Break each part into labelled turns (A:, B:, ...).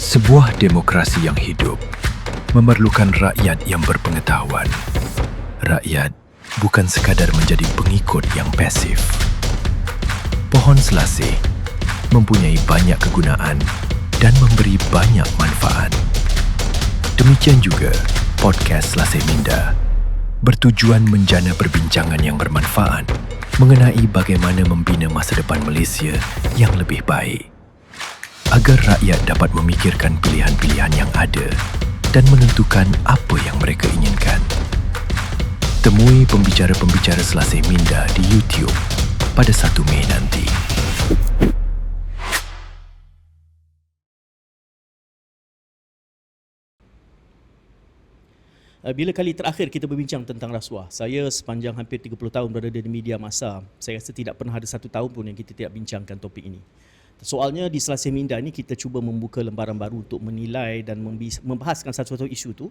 A: Sebuah demokrasi yang hidup memerlukan rakyat yang berpengetahuan. Rakyat bukan sekadar menjadi pengikut yang pasif. Pohon selasih mempunyai banyak kegunaan dan memberi banyak manfaat. Demikian juga podcast Selasih Minda bertujuan menjana perbincangan yang bermanfaat mengenai bagaimana membina masa depan Malaysia yang lebih baik, agar rakyat dapat memikirkan pilihan-pilihan yang ada dan menentukan apa yang mereka inginkan. Temui pembicara-pembicara Selasih Minda di YouTube pada 1 Mei nanti.
B: Bila kali terakhir kita berbincang tentang rasuah? Saya sepanjang hampir 30 tahun berada di media massa, saya rasa tidak pernah ada satu tahun pun yang kita tidak bincangkan topik ini. Soalnya di Selasih Minda ni kita cuba membuka lembaran baru untuk menilai dan membahaskan satu-satu isu tu.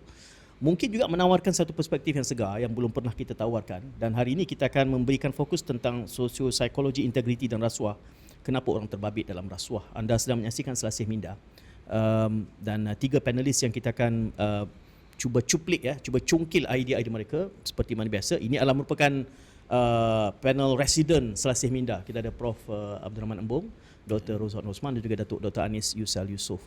B: Mungkin juga menawarkan satu perspektif yang segar yang belum pernah kita tawarkan. Dan hari ini kita akan memberikan fokus tentang sosio-psikologi integriti dan rasuah. Kenapa orang terbabit dalam rasuah? Anda sedang menyaksikan Selasih Minda. Dan 3 panelis yang kita akan cuba cungkil idea-idea mereka seperti mana biasa. Ini adalah merupakan panel resident Selasih Minda. Kita ada Prof. Abdul Rahman Embong, Dr. Rozan Osman dan juga Datuk Dr. Anis Yusal Yusof.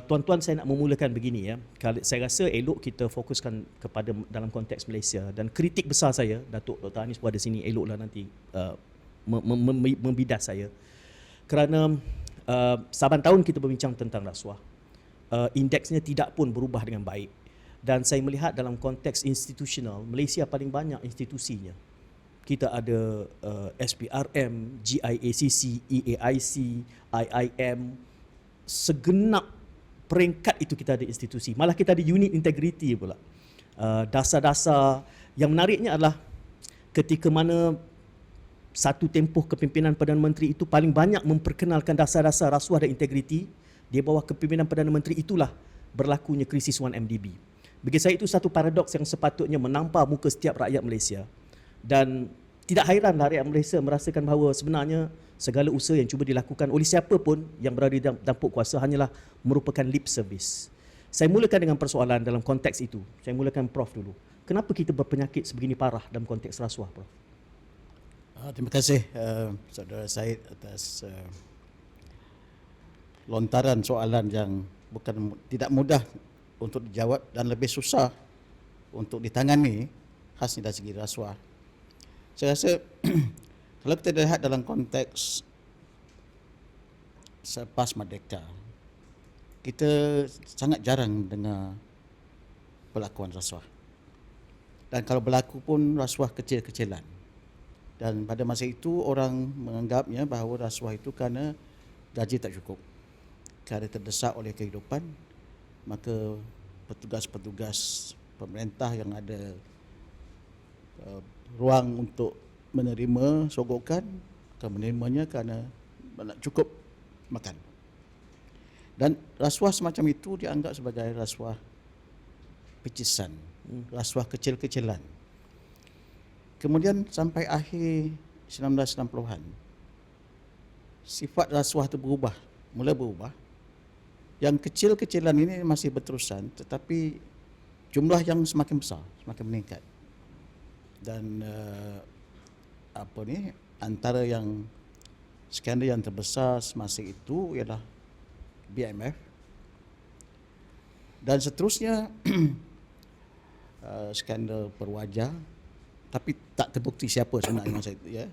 B: Tuan-tuan, saya nak memulakan begini ya. Saya rasa elok kita fokuskan kepada dalam konteks Malaysia, dan kritik besar saya, Datuk Dr. Anis pun ada sini, eloklah nanti membidas saya. Kerana saban tahun kita berbincang tentang rasuah. Indeksnya tidak pun berubah dengan baik. Dan saya melihat dalam konteks institusional, Malaysia paling banyak institusinya. Kita ada SPRM, GIACC, EAIC, IIM, segenap peringkat itu kita ada institusi. Malah kita ada unit integriti pula. Dasar-dasar yang menariknya adalah ketika mana satu tempoh kepimpinan Perdana Menteri itu paling banyak memperkenalkan dasar-dasar rasuah dan integriti, di bawah kepimpinan Perdana Menteri itulah berlakunya krisis 1MDB. Bagi saya itu satu paradoks yang sepatutnya menampar muka setiap rakyat Malaysia. Dan tidak hairanlah rakyat Malaysia merasakan bahawa sebenarnya segala usaha yang cuba dilakukan oleh siapa pun yang berada di tampuk kuasa hanyalah merupakan lip service. Saya mulakan dengan persoalan dalam konteks itu. Saya mulakan Prof dulu. Kenapa kita berpenyakit sebegini parah dalam konteks rasuah, Prof?
C: Terima kasih Saudara Syed atas lontaran soalan yang tidak mudah untuk dijawab dan lebih susah untuk ditangani, khasnya dari segi rasuah. Saya rasa kalau kita lihat dalam konteks selepas merdeka, kita sangat jarang dengar perlakuan rasuah. Dan kalau berlaku pun rasuah kecil-kecilan. Dan pada masa itu orang menganggapnya bahawa rasuah itu kerana gaji tak cukup, kerana terdesak oleh kehidupan, maka petugas-petugas pemerintah yang ada ruang untuk menerima sogokan akan menerimanya kerana nak cukup makan. Dan rasuah semacam itu dianggap sebagai rasuah picisan, rasuah kecil-kecilan. Kemudian sampai akhir 1960-an, sifat rasuah itu mula berubah. Yang kecil-kecilan ini masih berterusan, tetapi jumlah yang semakin besar, semakin meningkat. Dan antara yang skandal yang terbesar semasa itu ialah BMF, dan seterusnya skandal Perwaja, tapi tak terbukti siapa sebenarnya masa itu ya.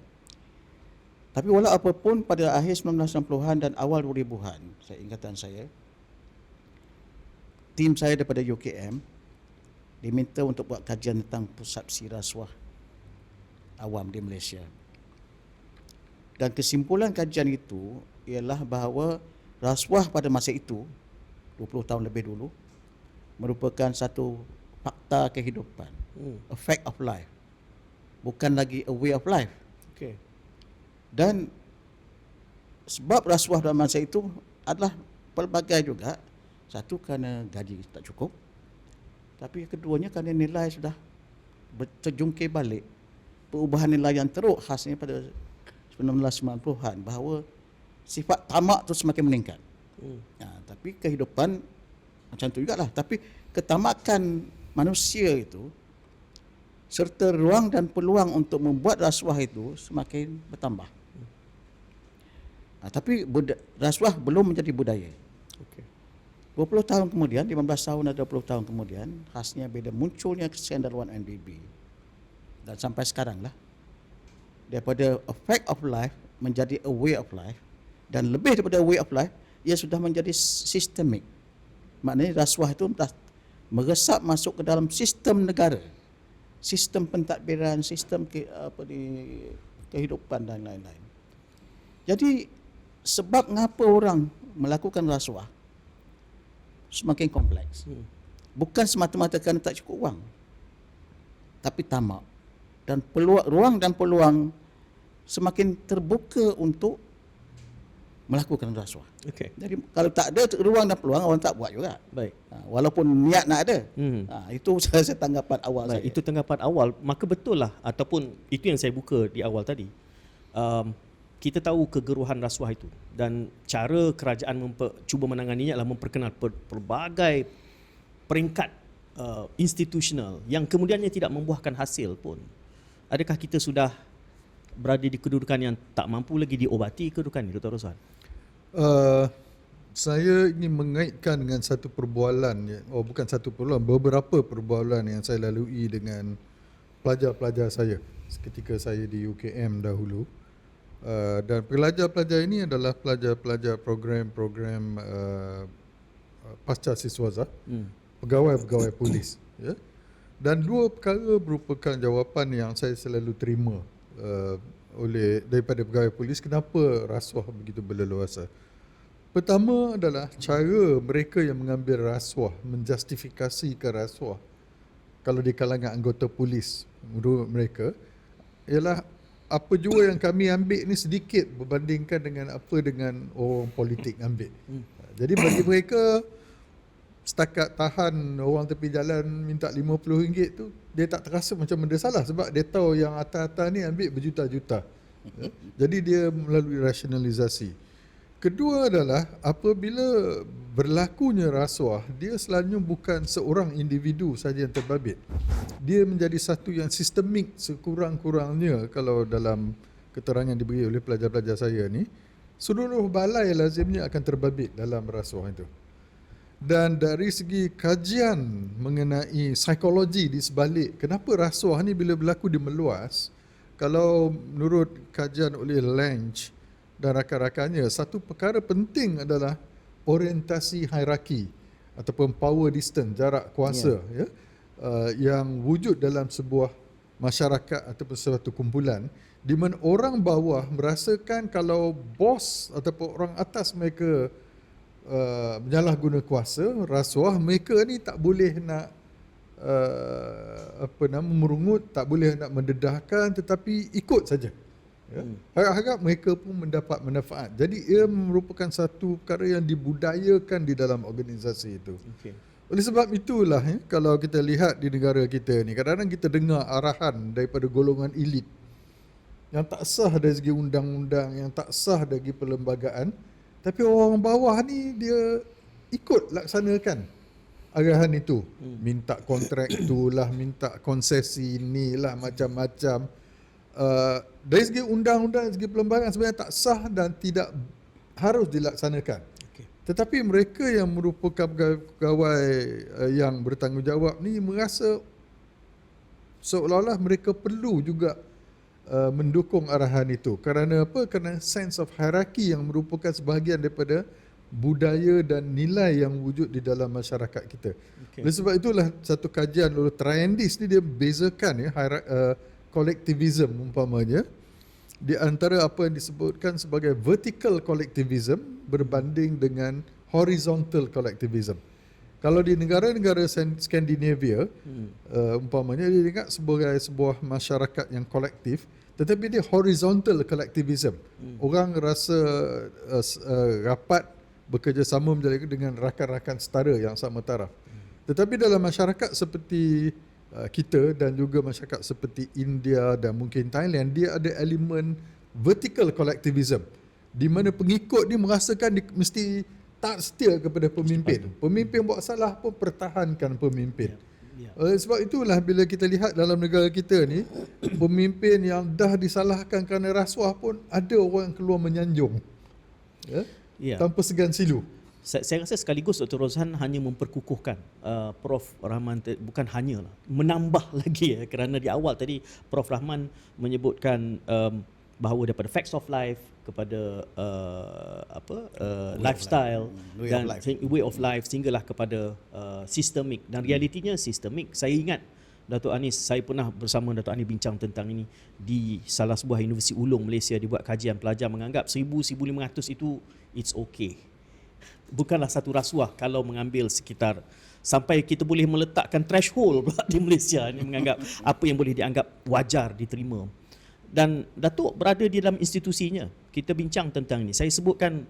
C: Tapi walau apapun, pada akhir 1960-an dan awal 2000-an, ingatan saya, tim saya daripada UKM diminta untuk buat kajian tentang persepsi rasuah awam di Malaysia. Dan kesimpulan kajian itu ialah bahawa rasuah pada masa itu, 20 tahun lebih dulu, merupakan satu fakta kehidupan, a fact of life, bukan lagi a way of life.
B: Okay.
C: Dan sebab rasuah pada masa itu adalah pelbagai juga. Satu, kerana gaji tak cukup, tapi keduanya kerana nilai sudah terjungkir balik. Perubahan nilai yang teruk khasnya pada 1990-an, bahawa sifat tamak tu semakin meningkat. Tapi kehidupan macam tu jugalah. Tapi ketamakan manusia itu serta ruang dan peluang untuk membuat rasuah itu semakin bertambah. Tapi rasuah belum menjadi budaya.
B: Okey.
C: 20 tahun kemudian, 15 tahun atau 20 tahun kemudian, khasnya bila munculnya skandal 1MDB dan sampai sekarang lah, daripada a fact of life menjadi a way of life, dan lebih daripada a way of life, ia sudah menjadi sistemik. Maknanya rasuah itu dah meresap masuk ke dalam sistem negara, sistem pentadbiran, sistem kehidupan dan lain-lain. Jadi sebab mengapa orang melakukan rasuah semakin kompleks. Bukan semata-mata kerana tak cukup wang, tapi tamak, dan ruang dan peluang semakin terbuka untuk melakukan rasuah.
B: Okey.
C: Jadi kalau tak ada ruang dan peluang, orang tak buat juga.
B: Baik.
C: Walaupun niat nak ada. Itu saya tanggapan awal
B: Baik,
C: saya.
B: itu tanggapan awal. Maka betul lah, ataupun itu yang saya buka di awal tadi. Kita tahu kegeruhan rasuah itu, dan cara kerajaan cuba menanganinya adalah memperkenal pelbagai peringkat institusional yang kemudiannya tidak membuahkan hasil pun. Adakah kita sudah berada di kedudukan yang tak mampu lagi diobati kedudukan ini, Dr. Roswan?
D: Saya ingin mengaitkan dengan satu perbualan, bukan satu perbualan, beberapa perbualan yang saya lalui dengan pelajar-pelajar saya ketika saya di UKM dahulu. Dan pelajar-pelajar ini adalah pelajar-pelajar program-program pasca siswaza, pegawai-pegawai polis. Ya? Dan dua perkara merupakan jawapan yang saya selalu terima daripada pegawai polis, kenapa rasuah begitu berleluasa. Pertama adalah cara mereka yang mengambil rasuah, menjustifikasikan rasuah kalau di kalangan anggota polis, menurut mereka ialah apa jua yang kami ambil ni sedikit berbandingkan dengan apa dengan orang politik ambil. Jadi bagi mereka, setakat tahan orang tepi jalan minta RM50 tu, dia tak terasa macam benda salah sebab dia tahu yang atas-atas ni ambil berjuta-juta. Jadi dia melalui rasionalisasi. Kedua adalah apabila berlakunya rasuah, dia selalunya bukan seorang individu saja yang terbabit. Dia menjadi satu yang sistemik sekurang-kurangnya. Kalau dalam keterangan diberi oleh pelajar-pelajar saya ni, seluruh balai lazimnya akan terbabit dalam rasuah itu. Dan dari segi kajian mengenai psikologi di sebalik kenapa rasuah ni bila berlaku dia meluas, kalau menurut kajian oleh Lange dan rakan-rakannya, satu perkara penting adalah orientasi hierarki ataupun power distance, jarak kuasa, yang wujud dalam sebuah masyarakat ataupun suatu kumpulan di mana orang bawah merasakan kalau bos ataupun orang atas mereka menyalahguna kuasa, rasuah, mereka ni tak boleh nak merungut, tak boleh nak mendedahkan, tetapi ikut saja. Harap-harap mereka pun mendapat manfaat. Jadi ia merupakan satu perkara yang dibudayakan di dalam organisasi itu.
B: Okay.
D: Oleh sebab itulah kalau kita lihat di negara kita ni, kadang-kadang kita dengar arahan daripada golongan elit yang tak sah dari segi undang-undang, yang tak sah dari perlembagaan, tapi orang bawah ni dia ikut laksanakan arahan itu. Minta kontrak itulah, minta konsesi inilah, macam-macam. Dari segi undang-undang, dari segi perlembagaan sebenarnya tak sah dan tidak harus dilaksanakan.
B: Okay.
D: Tetapi mereka yang merupakan pegawai yang bertanggungjawab ni merasa seolah-olah mereka perlu juga mendukung arahan itu. Kerana apa? Kerana sense of hierarchy yang merupakan sebahagian daripada budaya dan nilai yang wujud di dalam masyarakat kita. Okay. Oleh sebab itulah satu kajian oleh Triandis ni dia bezakan collectivism umpamanya di antara apa yang disebutkan sebagai vertical collectivism berbanding dengan horizontal collectivism. Kalau di negara-negara Skandinavia, umpamanya dia ingat sebagai sebuah masyarakat yang kolektif, tetapi dia horizontal collectivism. Orang rasa rapat bekerjasama menjadi dengan rakan-rakan setara yang sama taraf. Tetapi dalam masyarakat seperti kita dan juga masyarakat seperti India dan mungkin Thailand, dia ada elemen vertical collectivism di mana pengikut ni merasakan dia mesti tak setia kepada pemimpin. Pemimpin buat salah pun pertahankan pemimpin.
B: Ya.
D: Sebab itulah bila kita lihat dalam negara kita ni, pemimpin yang dah disalahkan kerana rasuah pun ada orang yang keluar menyanjung.
B: Ya.
D: Tanpa segan silu.
B: Saya rasa sekaligus Dr. Rozhan hanya memperkukuhkan Prof. Rahman, bukan hanya lah, menambah lagi kerana di awal tadi Prof. Rahman menyebutkan bahawa daripada facts of life kepada lifestyle dan way of life sehinggalah kepada sistemik, dan realitinya sistemik. Saya ingat Dato' Anis, saya pernah bersama Dato' Anis bincang tentang ini di salah sebuah universiti ulung Malaysia, dibuat kajian, pelajar menganggap 1,000-1,500 itu it's okay. Bukanlah satu rasuah kalau mengambil sekitar, sampai kita boleh meletakkan threshold pula di Malaysia ini, menganggap apa yang boleh dianggap wajar diterima. Dan Datuk berada di dalam institusinya. Kita bincang tentang ini. Saya sebutkan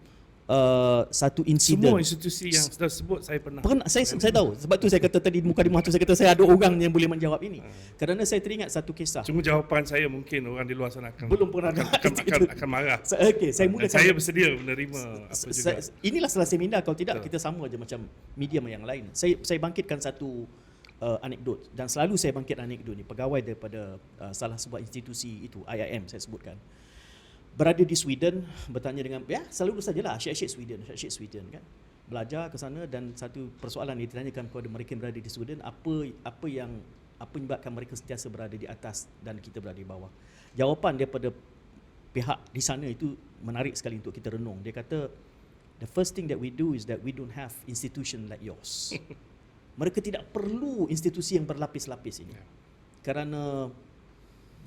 B: satu insiden.
E: Semua institusi yang sudah sebut saya pernah.
B: Saya tahu. Sebab tu saya kata tadi di muka tu saya kata saya ada orang yang boleh menjawab ini. Kerana saya teringat satu kisah.
E: Cuma jawapan saya mungkin orang di luar sana akan
B: Belum pernah
E: akan marah.
B: Okey, saya mulakan.
E: Saya bersedia menerima apa juga.
B: Inilah selesai minda, kalau tidak kita sama aja macam medium yang lain. Saya bangkitkan satu anekdot, dan selalu saya bangkit anekdot ni. Pegawai daripada salah sebuah institusi itu, IIM saya sebutkan, berada di Sweden, bertanya dengan, ya selalu sajalah asyik Sweden kan, belajar ke sana, dan satu persoalan yang ditanyakan kepada mereka yang berada di Sweden, apa yang menyebabkan mereka sentiasa berada di atas dan kita berada di bawah. Jawapan daripada pihak di sana itu menarik sekali untuk kita renung. Dia kata, the first thing that we do is that we don't have institution like yours. Mereka tidak perlu institusi yang berlapis-lapis ini, kerana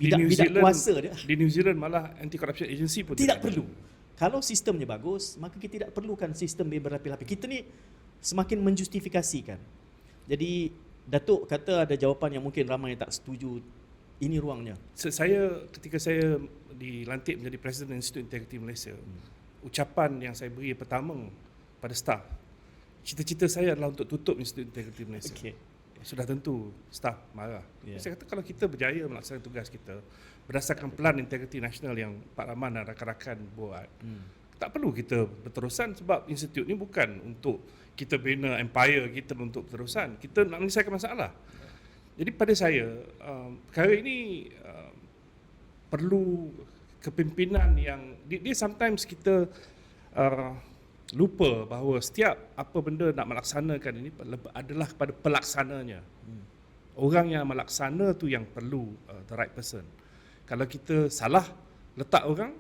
B: bidak kuasa dia.
E: Di New Zealand malah Anti-Corruption Agency pun
B: tidak perlu. Kalau sistemnya bagus, maka kita tidak perlukan sistem yang berlapis-lapis. Kita ni semakin menjustifikasikan. Jadi Datuk kata ada jawapan yang mungkin ramai yang tak setuju. Ini ruangnya.
E: Ketika saya dilantik menjadi Presiden Institut Integriti Malaysia, ucapan yang saya beri pertama pada staf, cita-cita saya adalah untuk tutup Institut Integriti Malaysia.
B: Okay.
E: Sudah tentu staf marah.
B: Yeah.
E: Saya kata kalau kita berjaya melaksanakan tugas kita berdasarkan Pelan Integriti Nasional yang Pak Rahman dan rakan-rakan buat, tak perlu kita berterusan, sebab institut ni bukan untuk kita bina empire kita untuk berterusan. Kita nak menyelesaikan masalah. Jadi pada saya, perkara ini perlu kepimpinan yang dia sometimes kita lupa bahawa setiap apa benda nak melaksanakan ini adalah kepada pelaksananya. Orang yang melaksana tu yang perlu the right person. Kalau kita salah letak orang,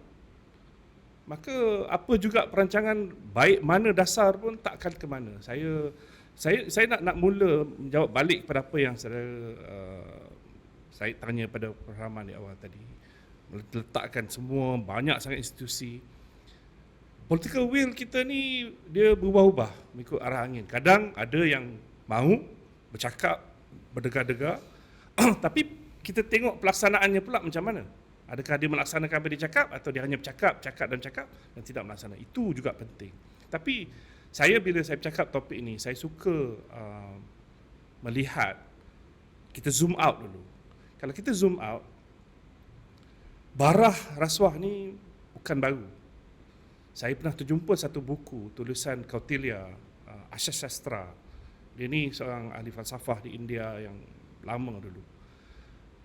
E: maka apa juga perancangan baik mana dasar pun tak akan ke mana. Saya nak mula menjawab balik kepada apa yang saya tanya pada Prof. Rahman di awal tadi. Meletakkan semua banyak sangat institusi. Political will kita ni dia berubah-ubah mengikut arah angin. Kadang ada yang mahu bercakap, berdegar-degar, tapi kita tengok pelaksanaannya pula macam mana. Adakah dia melaksanakan apa dia cakap, atau dia hanya bercakap dan tidak melaksanakan. Itu juga penting. Tapi bila saya bercakap topik ini, saya suka melihat, kita zoom out dulu. Kalau kita zoom out, barah rasuah ni bukan baru. Saya pernah terjumpa satu buku tulisan Kautilya, Asas Sastra. Dia ni seorang ahli falsafah di India yang lama dulu.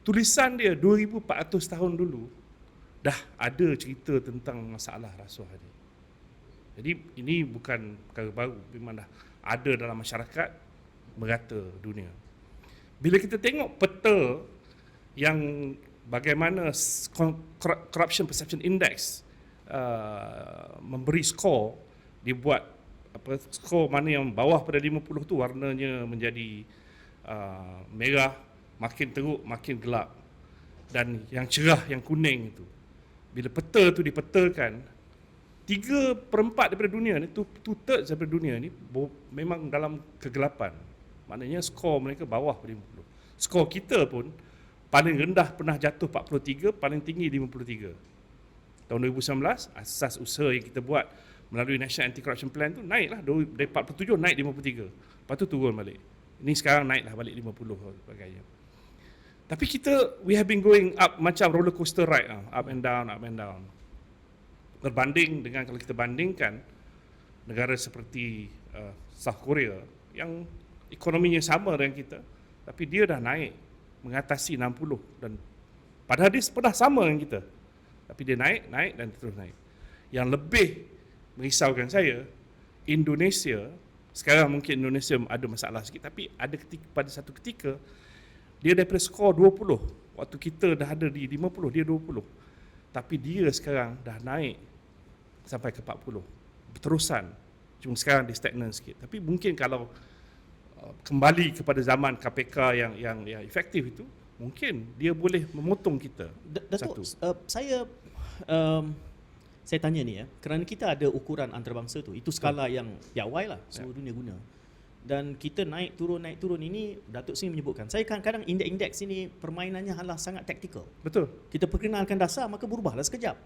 E: Tulisan dia 2,400 tahun dulu dah ada cerita tentang masalah rasuah ni. Jadi ini bukan perkara baru, memang dah ada dalam masyarakat merata dunia. Bila kita tengok peta yang bagaimana Corruption Perception Index memberi skor, dibuat skor mana yang bawah pada 50 tu warnanya menjadi merah, makin teruk makin gelap, dan yang cerah yang kuning itu. Bila peta tu dipetakan, 3/4 daripada dunia ni, 2/3 daripada dunia ni memang dalam kegelapan. Maknanya skor mereka bawah pada 50. Skor kita pun paling rendah pernah jatuh 43, paling tinggi 53. Tahun 2019, asas usaha yang kita buat melalui National Anti-Corruption Plan tu naiklah dari 47 naik 53. Lepas tu turun balik. Ini sekarang naiklah balik 50 sebagainya. Tapi we have been going up macam roller coaster ride, up and down. Berbanding dengan, kalau kita bandingkan negara seperti South Korea yang ekonominya sama dengan kita, tapi dia dah naik mengatasi 60, dan padahal dia pernah sama dengan kita, tapi dia naik dan terus naik. Yang lebih merisaukan saya, Indonesia sekarang, mungkin Indonesia ada masalah sikit, tapi pada satu ketika dia daripada skor 20, waktu kita dah ada di 50, dia 20, tapi dia sekarang dah naik sampai ke 40 berterusan. Cuma sekarang dia stagnan sikit. Tapi mungkin kalau kembali kepada zaman KPK yang efektif itu, mungkin dia boleh memotong kita.
B: Datuk, saya tanya ni kerana kita ada ukuran antarabangsa tu, itu skala yang piawai lah, seluruh dunia guna. Dan kita naik turun ini, Datuk Seri menyebutkan, saya kadang-kadang indeks ini permainannya adalah sangat taktikal.
E: Betul.
B: Kita perkenalkan dasar, maka berubahlah sekejap.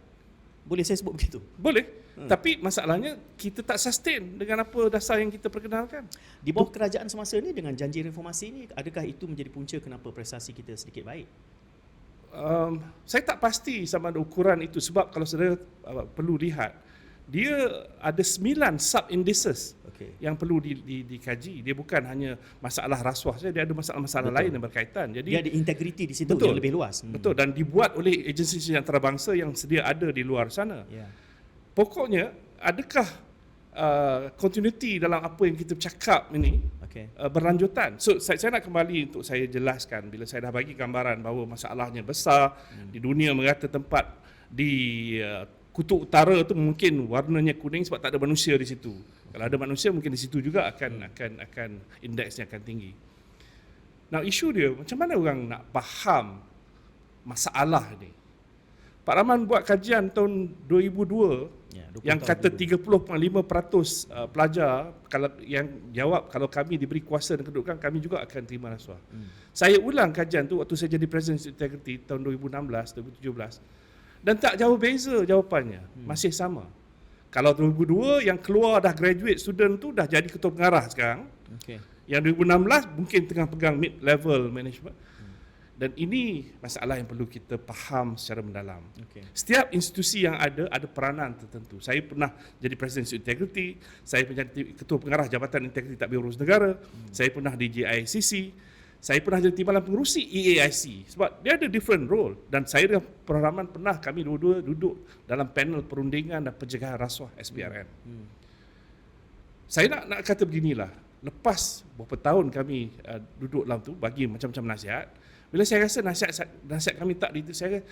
B: Boleh saya sebut begitu?
E: Boleh. Tapi masalahnya kita tak sustain dengan apa dasar yang kita perkenalkan.
B: Di bawah kerajaan semasa ni dengan janji reformasi ini, adakah itu menjadi punca kenapa prestasi kita sedikit baik?
E: Saya tak pasti sama ada ukuran itu, sebab kalau saudara perlu lihat, dia ada 9 sub-indices yang perlu dikaji. Dia bukan hanya masalah rasuah saja, dia ada masalah-masalah lain yang berkaitan. Jadi
B: dia ada integriti di situ yang lebih luas.
E: Betul, dan dibuat oleh agensi antarabangsa yang sedia ada di luar sana. Pokoknya, adakah continuity dalam apa yang kita cakap ini berlanjutan? So saya nak kembali untuk saya jelaskan, bila saya dah bagi gambaran bahawa masalahnya besar di dunia merata tempat di kutub utara tu mungkin warnanya kuning sebab tak ada manusia di situ. Kalau ada manusia mungkin di situ juga akan indeksnya akan tinggi. Now isu dia, macam mana orang nak faham masalah ni? Pak Rahman buat kajian tahun 2002 yang kata 30.5% pelajar kalau yang jawab kalau kami diberi kuasa dan kedudukan, kami juga akan terima rasuah. Saya ulang kajian tu waktu saya jadi President Integrity tahun 2016, 2017. Dan tak jauh beza jawapannya, masih sama. Kalau 2002 yang keluar dah graduate student tu dah jadi ketua pengarah sekarang. Yang 2016 mungkin tengah pegang mid-level management. Dan ini masalah yang perlu kita faham secara mendalam. Setiap institusi yang ada peranan tertentu. Saya pernah jadi Presiden Integrity, saya pernah jadi ketua pengarah Jabatan Integriti Tadbir Urus Negara, saya pernah di JICC, saya pernah jadi timbalan pengerusi EAIC, sebab dia ada different role. Dan saya dengan Prof. Rahman pernah kami dua-dua duduk dalam panel perundingan dan pencegahan rasuah SPRN. Saya nak kata beginilah, lepas beberapa tahun kami duduk dalam tu bagi macam-macam nasihat, bila saya rasa nasihat kami tak saya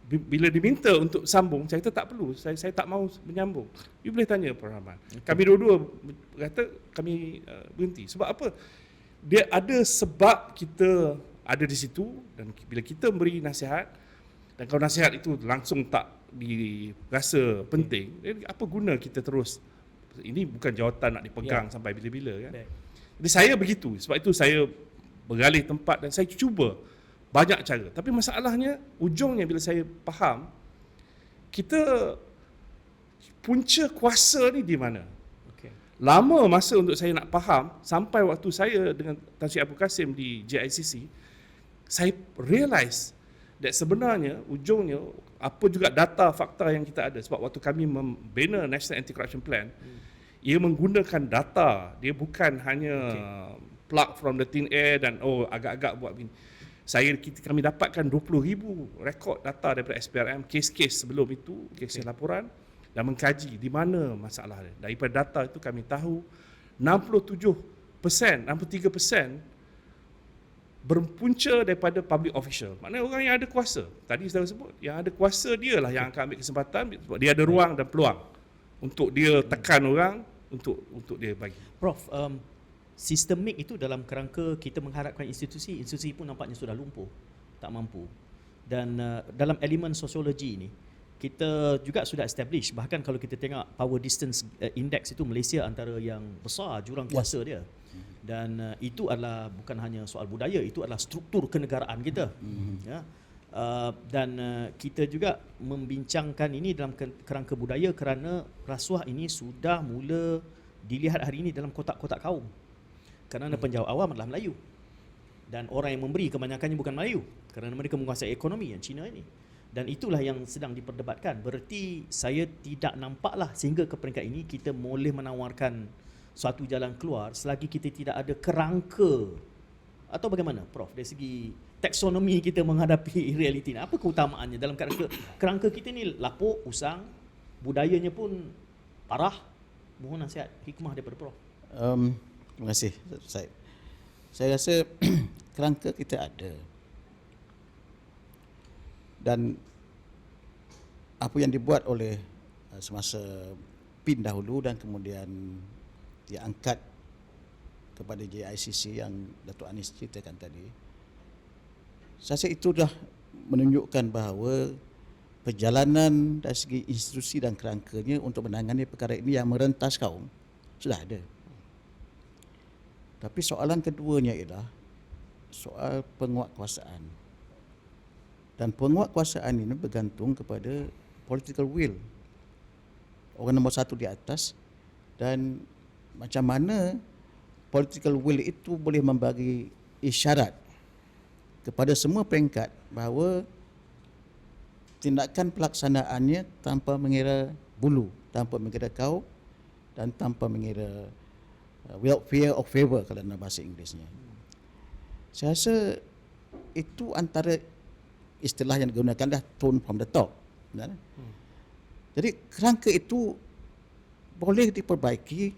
E: bila diminta untuk sambung, saya kata tak perlu, saya tak mahu menyambung. You boleh tanya Prof. Rahman. Kami dua-dua kata kami berhenti. Sebab apa? Dia ada sebab kita ada di situ, dan bila kita beri nasihat dan kalau nasihat itu langsung tak dirasa penting, apa guna kita terus? Ini bukan jawatan nak dipegang sampai bila-bila kan. Jadi saya begitu, sebab itu saya beralih tempat dan saya cuba banyak cara. Tapi masalahnya ujungnya bila saya faham kita punca kuasa ni di mana. Lama masa untuk saya nak faham, sampai waktu saya dengan Tan Sri Abdul Kasim di JICC, saya realise that sebenarnya ujungnya apa juga data fakta yang kita ada. Sebab waktu kami membina National Anti-Corruption Plan, ia menggunakan data, dia bukan hanya plug from the thin air dan agak-agak buat begini. Kami dapatkan 20,000 rekod data daripada SPRM, kes-kes sebelum itu, kes laporan, dan mengkaji di mana masalah dia. Daripada data itu kami tahu 63% berpunca daripada public official. Maknanya orang yang ada kuasa. Tadi saya sebut, yang ada kuasa dia lah yang akan ambil kesempatan sebab dia ada ruang dan peluang untuk dia tekan orang untuk dia bagi.
B: Prof, sistemik itu dalam kerangka kita mengharapkan institusi pun nampaknya sudah lumpuh, tak mampu. Dan dalam elemen sosiologi ini kita juga sudah establish, bahkan kalau kita tengok power distance index itu, Malaysia antara yang besar jurang kuasa dia. Dan itu adalah bukan hanya soal budaya, itu adalah struktur kenegaraan kita. Dan kita juga membincangkan ini dalam kerangka budaya kerana rasuah ini sudah mula dilihat hari ini dalam kotak-kotak kaum. Kerana penjawab awam adalah Melayu. Dan orang yang memberi kebanyakannya bukan Melayu, kerana mereka menguasai ekonomi yang Cina ini. Dan itulah yang sedang diperdebatkan. Bererti saya tidak nampaklah sehingga ke peringkat ini kita boleh menawarkan suatu jalan keluar selagi kita tidak ada kerangka. Atau bagaimana Prof, dari segi taksonomi kita menghadapi realiti ni? Apa keutamaannya dalam kerangka kita ni lapuk, usang, budayanya pun parah. Mohon nasihat hikmah daripada Prof.
C: Terima kasih Syed. Saya rasa kerangka kita ada. Dan apa yang dibuat oleh semasa PIN dahulu dan kemudian diangkat kepada JICC yang Datuk Anis ceritakan tadi, saya rasa itu dah menunjukkan bahawa perjalanan dari segi institusi dan kerangkanya untuk menangani perkara ini yang merentas kaum sudah ada. Tapi soalan keduanya ialah soal penguatkuasaan. Dan penguatkuasaan ini bergantung kepada political will orang nombor satu di atas, dan macam mana political will itu boleh membagi isyarat kepada semua peringkat bahawa tindakan pelaksanaannya tanpa mengira bulu, tanpa mengira kaum dan tanpa mengira without fear of favor kalau dalam bahasa Inggerisnya. Saya rasa itu antara istilah yang digunakan dah tone from the top. Jadi kerangka itu boleh diperbaiki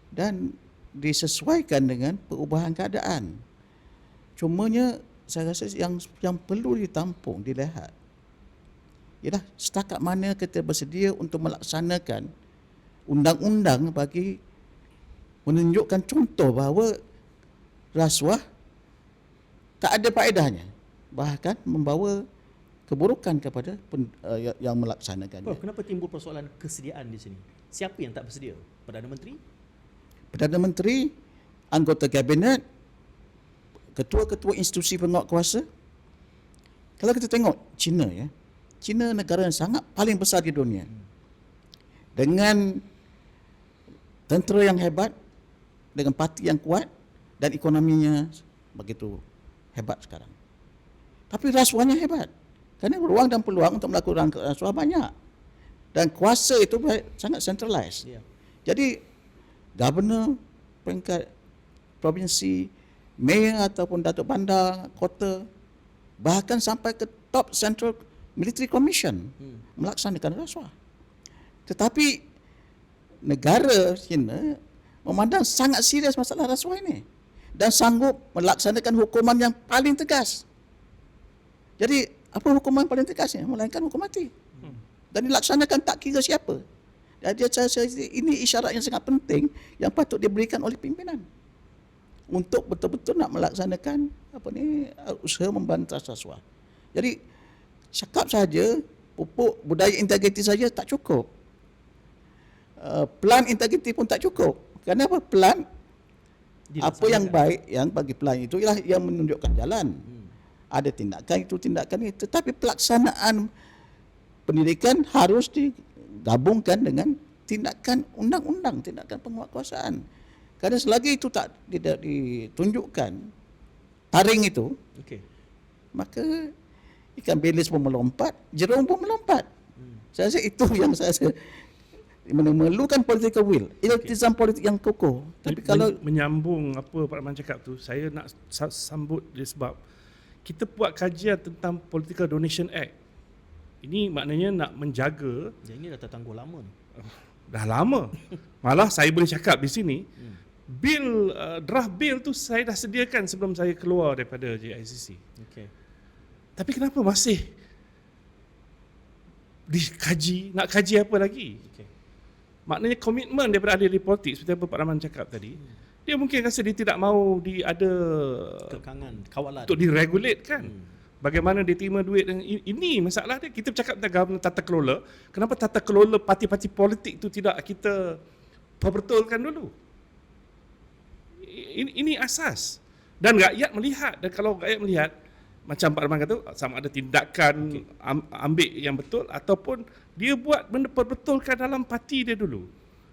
C: dan disesuaikan dengan perubahan keadaan. Cumanya saya rasa yang perlu ditampung, dilihat ialah setakat mana kita bersedia untuk melaksanakan undang-undang bagi menunjukkan contoh bahawa rasuah tak ada faedahnya, bahkan membawa keburukan kepada yang melaksanakannya.
B: Prof, kenapa timbul persoalan kesediaan di sini? Siapa yang tak bersedia? Perdana Menteri?
C: Perdana Menteri, anggota kabinet, ketua-ketua institusi penguatkuasa. Kalau kita tengok China, China negara yang sangat paling besar di dunia, dengan tentera yang hebat, dengan parti yang kuat, dan ekonominya begitu hebat sekarang. Tapi rasuahnya hebat, kerana ruang dan peluang untuk melakukan rasuah banyak, dan kuasa itu sangat centralized.
B: Ya.
C: Jadi governor peringkat provinsi, mayor ataupun datuk bandar, kota, bahkan sampai ke top central military commission melaksanakan rasuah. Tetapi negara China memandang sangat serius masalah rasuah ini dan sanggup melaksanakan hukuman yang paling tegas. Jadi apa hukuman paling tegasnya? Melainkan hukum mati. Dan dilaksanakan tak kira siapa. Jadi saya ini isyarat yang sangat penting yang patut diberikan oleh pimpinan untuk betul-betul nak melaksanakan usaha memberantas rasuah. Jadi cakap saja, pupuk budaya integriti saja tak cukup. Plan integriti pun tak cukup. Kenapa? Plan apa yang baik yang bagi plan itu ialah yang menunjukkan jalan. Ada tindakan itu, tindakan itu. Tetapi pelaksanaan pendidikan harus digabungkan dengan tindakan undang-undang, tindakan penguatkuasaan. Kerana selagi itu tak ditunjukkan taring itu, maka ikan bilis pun melompat, jerung pun melompat. Saya rasa itu yang saya rasa memerlukan political will, iltizam politik yang kokoh. Tapi kalau
E: menyambung apa Pak Rahman cakap tu, saya nak sambut dia sebab kita buat kajian tentang Political Donation Act. Ini maknanya nak menjaga.
B: Ini dah tertangguh lama ni.
E: Dah lama. Malah saya boleh cakap di sini, draft bill tu saya dah sediakan sebelum saya keluar daripada JICC. Tapi kenapa masih dikaji? Nak kaji apa lagi? Maknanya komitmen daripada ahli politik seperti apa Pak Rahman cakap tadi, dia mungkin rasa dia tidak mahu ada
B: kekangan, kawalan
E: untuk diregulate kan. Bagaimana dia terima duit, dan ini masalah dia. Kita bercakap tentang government tata kelola, kenapa tata kelola parti-parti politik itu tidak kita perbetulkan dulu? Ini asas. Dan rakyat melihat, dan kalau rakyat melihat, macam Pak Rahman kata, sama ada tindakan ambil yang betul ataupun dia buat benda perbetulkan dalam parti dia dulu.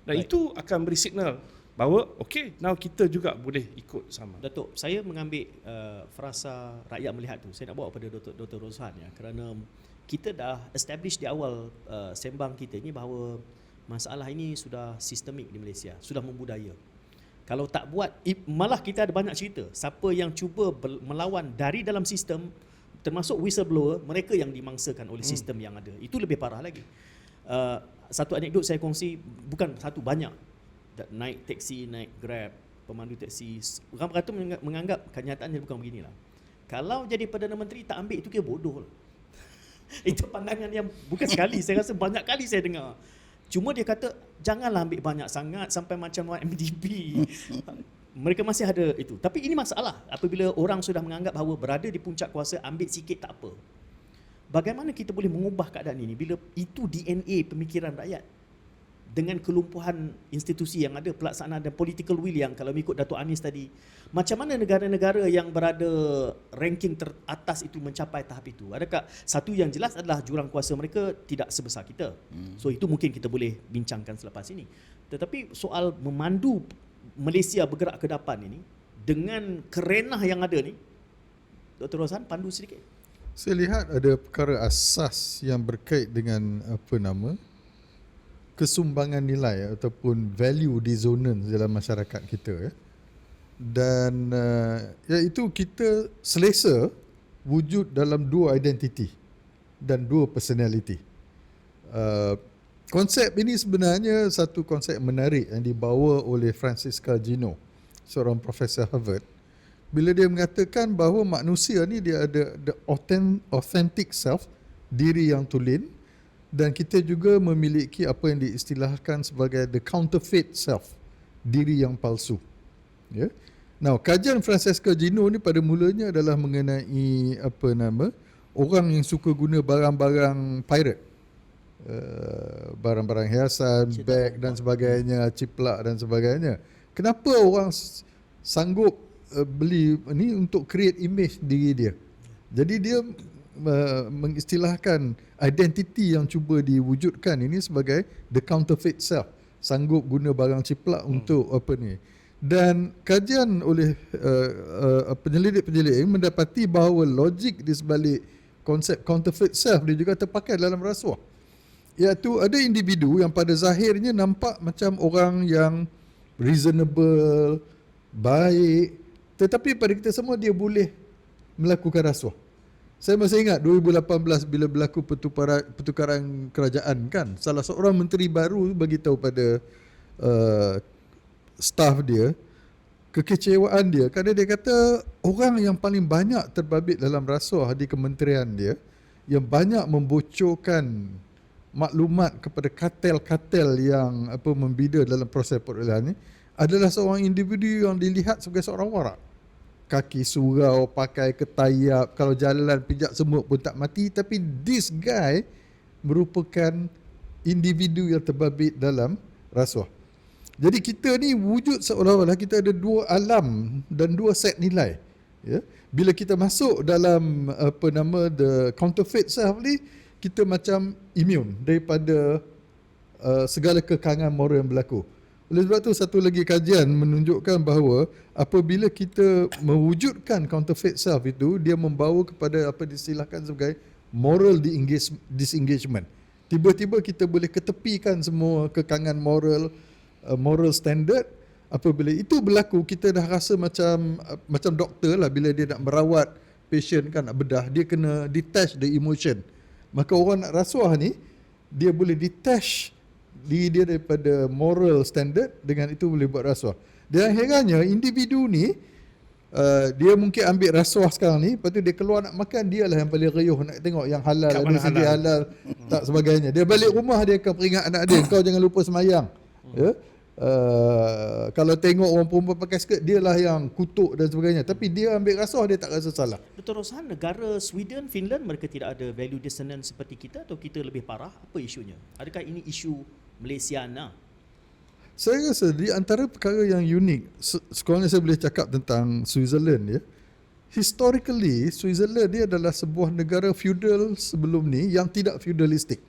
E: Dan itu akan beri signal bahawa okey, now kita juga boleh ikut sama.
B: Datuk, saya mengambil frasa rakyat melihat tu. Saya nak bawa pada Dr. Roshan ya, kerana kita dah establish di awal sembang kita ni bahawa masalah ini sudah sistemik di Malaysia, sudah membudaya. Kalau tak buat, malah kita ada banyak cerita siapa yang cuba melawan dari dalam sistem, termasuk whistleblower, mereka yang dimangsakan oleh sistem yang ada. Itu lebih parah lagi. Satu anekdot saya kongsi, bukan satu, banyak. Naik teksi, naik Grab, pemandu teksi, orang beratus menganggap kenyataannya bukan beginilah. Kalau jadi Perdana Menteri tak ambil, itu kira bodoh lah. Itu pandangan yang bukan sekali, saya rasa banyak kali saya dengar. Cuma dia kata janganlah ambil banyak sangat sampai macam MDB. Mereka masih ada itu. Tapi ini masalah apabila orang sudah menganggap bahawa berada di puncak kuasa, ambil sikit tak apa. Bagaimana kita boleh mengubah keadaan ini bila itu DNA pemikiran rakyat? Dengan kelumpuhan institusi yang ada, pelaksanaan dan political will yang kalau mengikut Datuk Anis tadi, macam mana negara-negara yang berada ranking teratas itu mencapai tahap itu? Adakah satu yang jelas adalah jurang kuasa mereka tidak sebesar kita. So itu mungkin kita boleh bincangkan selepas ini. Tetapi soal memandu Malaysia bergerak ke depan ini dengan kerenah yang ada ni, Dr. Roshan pandu sedikit.
D: Saya lihat ada perkara asas yang berkait dengan kesumbangan nilai ataupun value dissonance dalam masyarakat kita ya. Dan iaitu kita selesa wujud dalam dua identiti dan dua personality. Konsep ini sebenarnya satu konsep menarik yang dibawa oleh Francis Gino, seorang profesor Harvard, bila dia mengatakan bahawa manusia ni dia ada the authentic self, diri yang tulen, dan kita juga memiliki apa yang diistilahkan sebagai the counterfeit self, diri yang palsu. Ya. Now, kajian Francesca Gino ni pada mulanya adalah mengenai orang yang suka guna barang-barang pirate. Barang-barang hiasan, beg dan sebagainya, ciplak dan sebagainya. Kenapa orang sanggup beli ni untuk create image diri dia? Jadi dia mengistilahkan identiti yang cuba diwujudkan ini sebagai the counterfeit self, sanggup guna barang ciplak untuk dan kajian oleh penyelidik-penyelidik ini mendapati bahawa logik di sebalik konsep counterfeit self dia juga terpakai dalam rasuah, iaitu ada individu yang pada zahirnya nampak macam orang yang reasonable, baik, tetapi pada kita semua dia boleh melakukan rasuah. Saya masih ingat 2018 bila berlaku pertukaran kerajaan kan, salah seorang menteri baru bagi tahu pada staff dia kekecewaan dia kerana dia kata orang yang paling banyak terbabit dalam rasuah di kementerian dia, yang banyak membocorkan maklumat kepada kartel-kartel yang membida dalam proses perolehan ni, adalah seorang individu yang dilihat sebagai seorang warak. Kaki surau, pakai ketayap, kalau jalan pijak semut pun tak mati, tapi this guy merupakan individu yang terbabit dalam rasuah. Jadi kita ni wujud seolah-olah kita ada dua alam dan dua set nilai. Ya? Bila kita masuk dalam the counterfeit self ni, kita macam immune daripada segala kekangan moral yang berlaku. Oleh sebab tu satu lagi kajian menunjukkan bahawa apabila kita mewujudkan counterfeit self itu, dia membawa kepada apa diistilahkan sebagai moral disengagement. Tiba-tiba kita boleh ketepikan semua kekangan moral, moral standard. Apabila itu berlaku, kita dah rasa macam doktor lah bila dia nak merawat patient kan, nak bedah, dia kena detach the emotion. Maka orang nak rasuah ni, dia boleh detach diri dia daripada moral standard, dengan itu boleh buat rasuah. Dan herannya individu ni dia mungkin ambil rasuah sekarang ni, lepas tu dia keluar nak makan, dia lah yang paling riuh nak tengok yang halal,
E: kat
D: ada segi halal tak sebagainya. Dia balik rumah dia akan peringat anak dia, kau jangan lupa semayang. Ya. Kalau tengok orang perempuan pakai skirt, dia lah yang kutuk dan sebagainya. Tapi dia ambil rasuah, dia tak rasa salah.
B: Dr. Roshan, negara Sweden, Finland, mereka tidak ada value dissonance seperti kita, atau kita lebih parah? Apa isunya? Adakah ini isu Malaysiana?
D: Saya rasa di antara perkara yang unik, sekurang-kurangnya saya boleh cakap tentang Switzerland ya. Historically, Switzerland dia adalah sebuah negara feudal sebelum ni yang tidak feudalistik.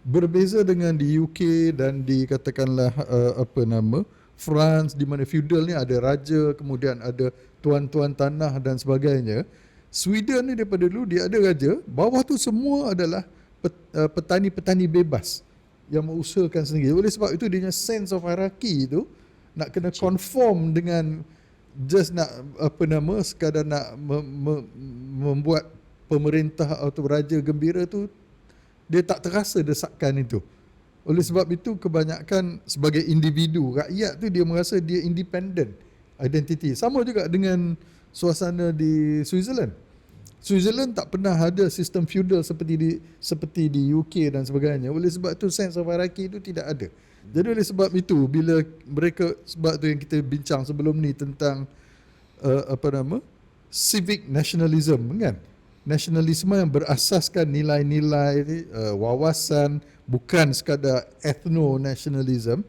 D: Berbeza dengan di UK dan di katakanlah France di mana feudal ni ada raja, kemudian ada tuan-tuan tanah dan sebagainya. Sweden ni daripada dulu dia ada raja, bawah tu semua adalah petani-petani bebas yang mengusahakan sendiri. Oleh sebab itu dia punya sense of hierarchy tu nak kena conform dengan just nak sekadar nak membuat pemerintah atau raja gembira tu, dia tak terasa desakan itu. Oleh sebab itu kebanyakan sebagai individu, rakyat tu dia merasa dia independent identity. Sama juga dengan suasana di Switzerland. Switzerland tak pernah ada sistem feudal seperti di UK dan sebagainya. Oleh sebab itu sense of hierarchy itu tidak ada. Jadi oleh sebab itu bila mereka, sebab tu yang kita bincang sebelum ni tentang civic nationalism kan. Nasionalisme yang berasaskan nilai-nilai wawasan, bukan sekadar ethno-nationalism.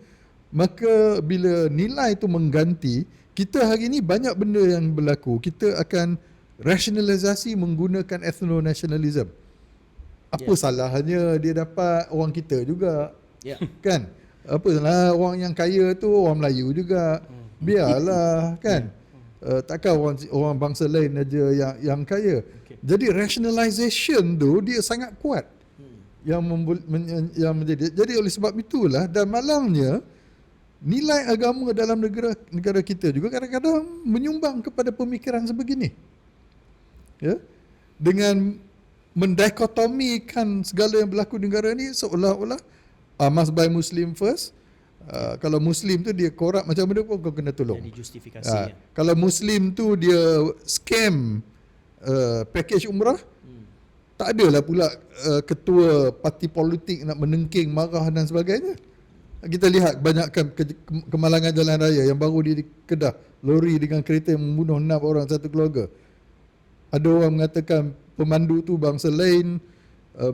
D: Maka bila nilai itu mengganti, kita hari ini banyak benda yang berlaku. Kita akan rasionalisasi menggunakan ethno-nationalism. Apa salahnya dia dapat orang kita juga? Kan? Apa salah orang yang kaya tu orang Melayu juga? Biarlah kan? Takkan orang bangsa lain aja yang kaya. Jadi rationalisation tu dia sangat kuat. Yang menjadi. Jadi oleh sebab itulah, dan malangnya nilai agama dalam negara kita juga kadang-kadang menyumbang kepada pemikiran sebegini. Ya, dengan mendikotomikan segala yang berlaku di negara ni seolah-olah must buy Muslim first. Kalau Muslim tu dia korup macam mana pun kau kena tolong.
B: Jadi justifikasinya.
D: Kalau Muslim tu dia scam package umrah, tak adalah pula ketua parti politik nak menengking, marah dan sebagainya. Kita lihat banyakkan kemalangan jalan raya yang baru di Kedah, lori dengan kereta yang membunuh 6 orang satu keluarga. Ada orang mengatakan pemandu tu bangsa lain,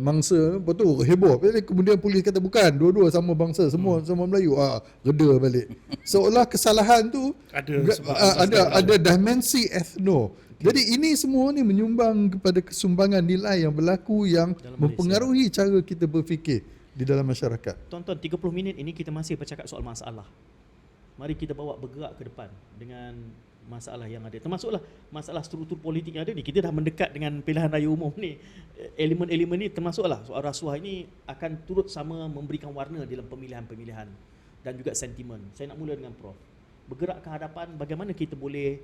D: mangsa, betul heboh. Kemudian polis kata bukan, dua-dua sama bangsa, semua Melayu. Reda balik. Seolah kesalahan tu ada dimensi ethno. Jadi ini semua ni menyumbang kepada kesumbangan nilai yang berlaku yang mempengaruhi cara kita berfikir di dalam masyarakat.
B: Tonton 30 minit ini kita masih bercakap soal masalah. Mari kita bawa bergerak ke depan dengan masalah yang ada. Termasuklah masalah struktur politik yang ada ni. Kita dah mendekat dengan pilihan raya umum ni. Elemen-elemen ni termasuklah soal rasuah ini akan turut sama memberikan warna dalam pemilihan-pemilihan dan juga sentimen. Saya nak mula dengan Prof. Bergerak ke hadapan, bagaimana kita boleh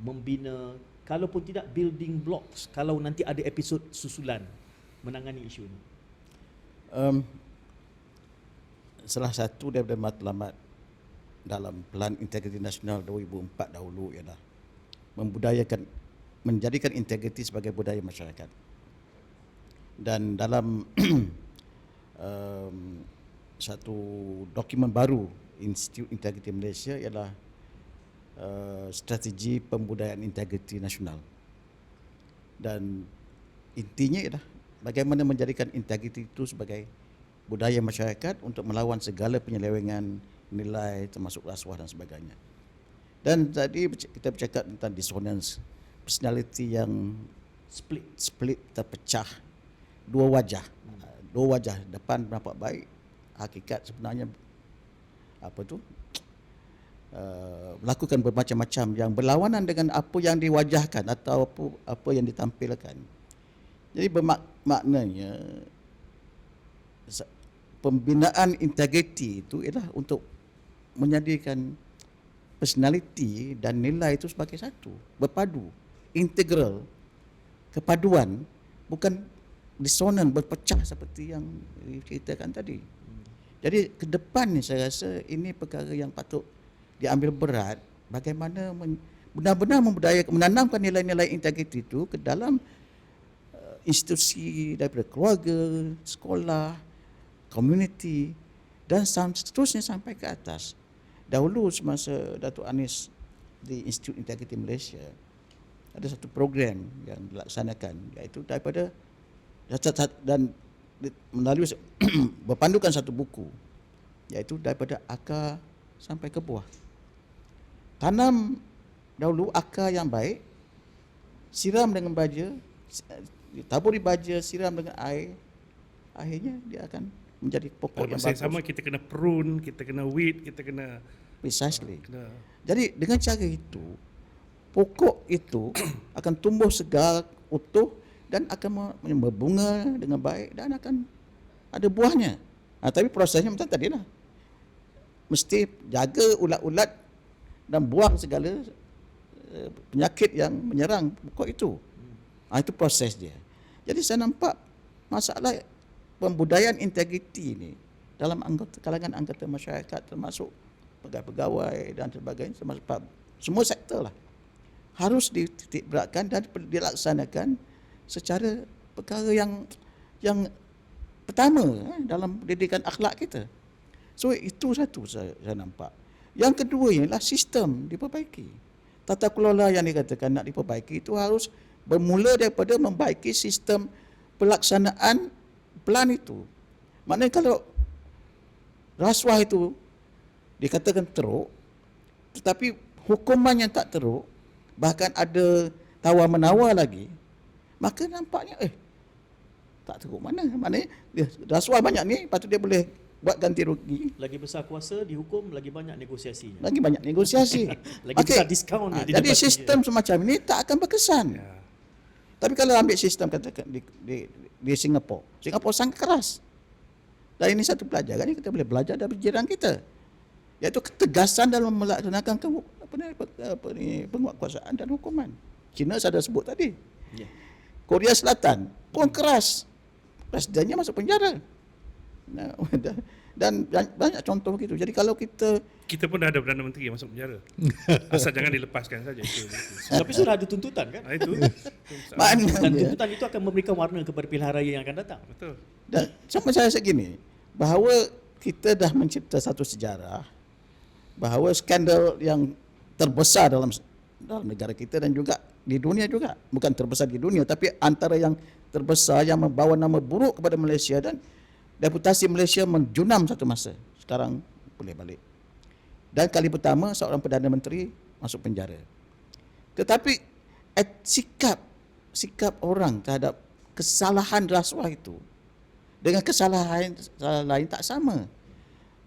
B: membina, kalaupun tidak building blocks, kalau nanti ada episod susulan menangani isu ini.
C: Salah satu daripada matlamat dalam Pelan Integriti Nasional 2004 dahulu ialah menjadikan integriti sebagai budaya masyarakat. Dan dalam satu dokumen baru Institut Integriti Malaysia ialah strategi pembudayaan integriti nasional. Dan intinya ialah bagaimana menjadikan integriti itu sebagai budaya masyarakat untuk melawan segala penyelewengan nilai termasuk rasuah dan sebagainya. Dan tadi kita bercakap tentang dissonance, personality yang split terpecah, dua wajah, depan nampak baik, hakikat sebenarnya melakukan bermacam-macam yang berlawanan dengan apa yang diwajahkan atau apa yang ditampilkan. Jadi bermaknanya pembinaan integriti itu ialah untuk menjadikan personality dan nilai itu sebagai satu, berpadu, integral, kepaduan, bukan disonan, berpecah seperti yang diceritakan tadi. Jadi ke depan ni saya rasa ini perkara yang patut diambil berat, bagaimana benar-benar menanamkan nilai-nilai integriti itu ke dalam institusi daripada keluarga, sekolah, community dan seterusnya sampai ke atas. Dahulu semasa Datuk Anis di Institut Integriti Malaysia ada satu program yang dilaksanakan, iaitu daripada dan melalui berpandukan satu buku, iaitu daripada akar sampai ke buah. Tanam dahulu akar yang baik, siram dengan baja, taburi baja, siram dengan air, akhirnya dia akan menjadi pokok yang bagus.
E: Sama kita kena prune, kita kena weed, kita kena
C: Precisely.
E: Kena.
C: Jadi dengan cara itu, pokok itu akan tumbuh segar, utuh dan akan berbunga dengan baik dan akan ada buahnya. Tapi prosesnya macam tadi lah. Mesti jaga ulat-ulat dan buang segala penyakit yang menyerang pokok itu. Itu proses dia. Jadi saya nampak masalah pembudayaan integriti ini dalam kalangan anggota masyarakat, termasuk pegawai-pegawai dan sebagainya, termasuk semua sektor lah, harus dititik beratkan dan dilaksanakan secara perkara yang pertama dalam pendidikan akhlak kita. So itu satu saya nampak. Yang kedua ialah sistem diperbaiki. Tata kelola yang dikatakan nak diperbaiki itu harus bermula daripada membaiki sistem pelaksanaan plan itu. Maknanya kalau rasuah itu dikatakan teruk, tetapi hukuman yang tak teruk, bahkan ada tawar-menawar lagi, maka nampaknya tak teruk mana. Maknanya rasuah banyak ni, patut dia boleh buat ganti rugi.
B: Lagi besar kuasa dihukum, lagi banyak negosiasinya.
C: Lagi banyak negosiasi.
B: Lagi besar diskaun yang
C: Jadi
B: didapati.
C: sistem semacam ini tak akan berkesan.
E: Ya.
C: Tapi kalau ambil sistem katakan di Singapura sangat keras. Dan ini satu pelajaran yang kita boleh belajar dari jiran kita, iaitu ketegasan dalam melaksanakan penguatkuasaan dan hukuman. China saya dah sebut tadi.
B: Ya.
C: Korea Selatan pun keras. Presidennya masuk penjara. Dan banyak contoh begitu. Jadi kalau kita
E: Kita pun dah ada Perdana Menteri yang masuk penjara. Asal jangan dilepaskan saja.
B: Tapi sudah ada tuntutan kan?
E: Itu.
B: Dan
C: maknanya
B: tuntutan itu akan memberikan warna kepada pilihan raya yang akan datang.
E: Betul.
C: dan sama saya segini, bahawa kita dah mencipta satu sejarah bahawa skandal yang terbesar dalam negara kita dan juga di dunia juga, bukan terbesar di dunia tapi antara yang terbesar yang membawa nama buruk kepada Malaysia dan reputasi Malaysia menjunam satu masa. Sekarang boleh balik. Dan kali pertama seorang Perdana Menteri masuk penjara. Tetapi sikap orang terhadap kesalahan rasuah itu dengan kesalahan lain tak sama.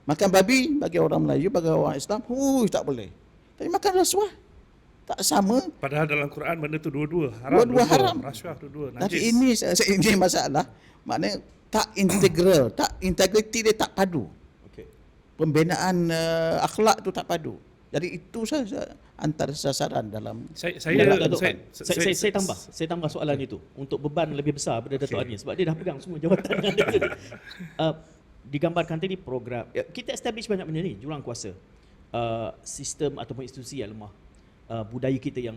C: Makan babi bagi orang Melayu, bagi orang Islam, tak boleh. Tapi makan rasuah tak sama.
E: Padahal dalam Quran benda tu dua-dua haram.
C: Dua-dua haram.
E: Rasuah dua-dua
C: Tapi
E: najis.
C: ini masalah. Maknanya tak integral, integriti dia tak padu.
B: Okey.
C: Pembinaan akhlak tu tak padu. Jadi itu saja antara sasaran dalam
E: Saya
B: Datuk Fan, saya tambah soalan itu untuk beban lebih besar pada Datuk Ani sebab dia dah pegang semua jawatan yang ada tadi. Digambarkan tadi program kita establish banyak benda ni, jurang kuasa, sistem ataupun institusi yang lemah, budaya kita yang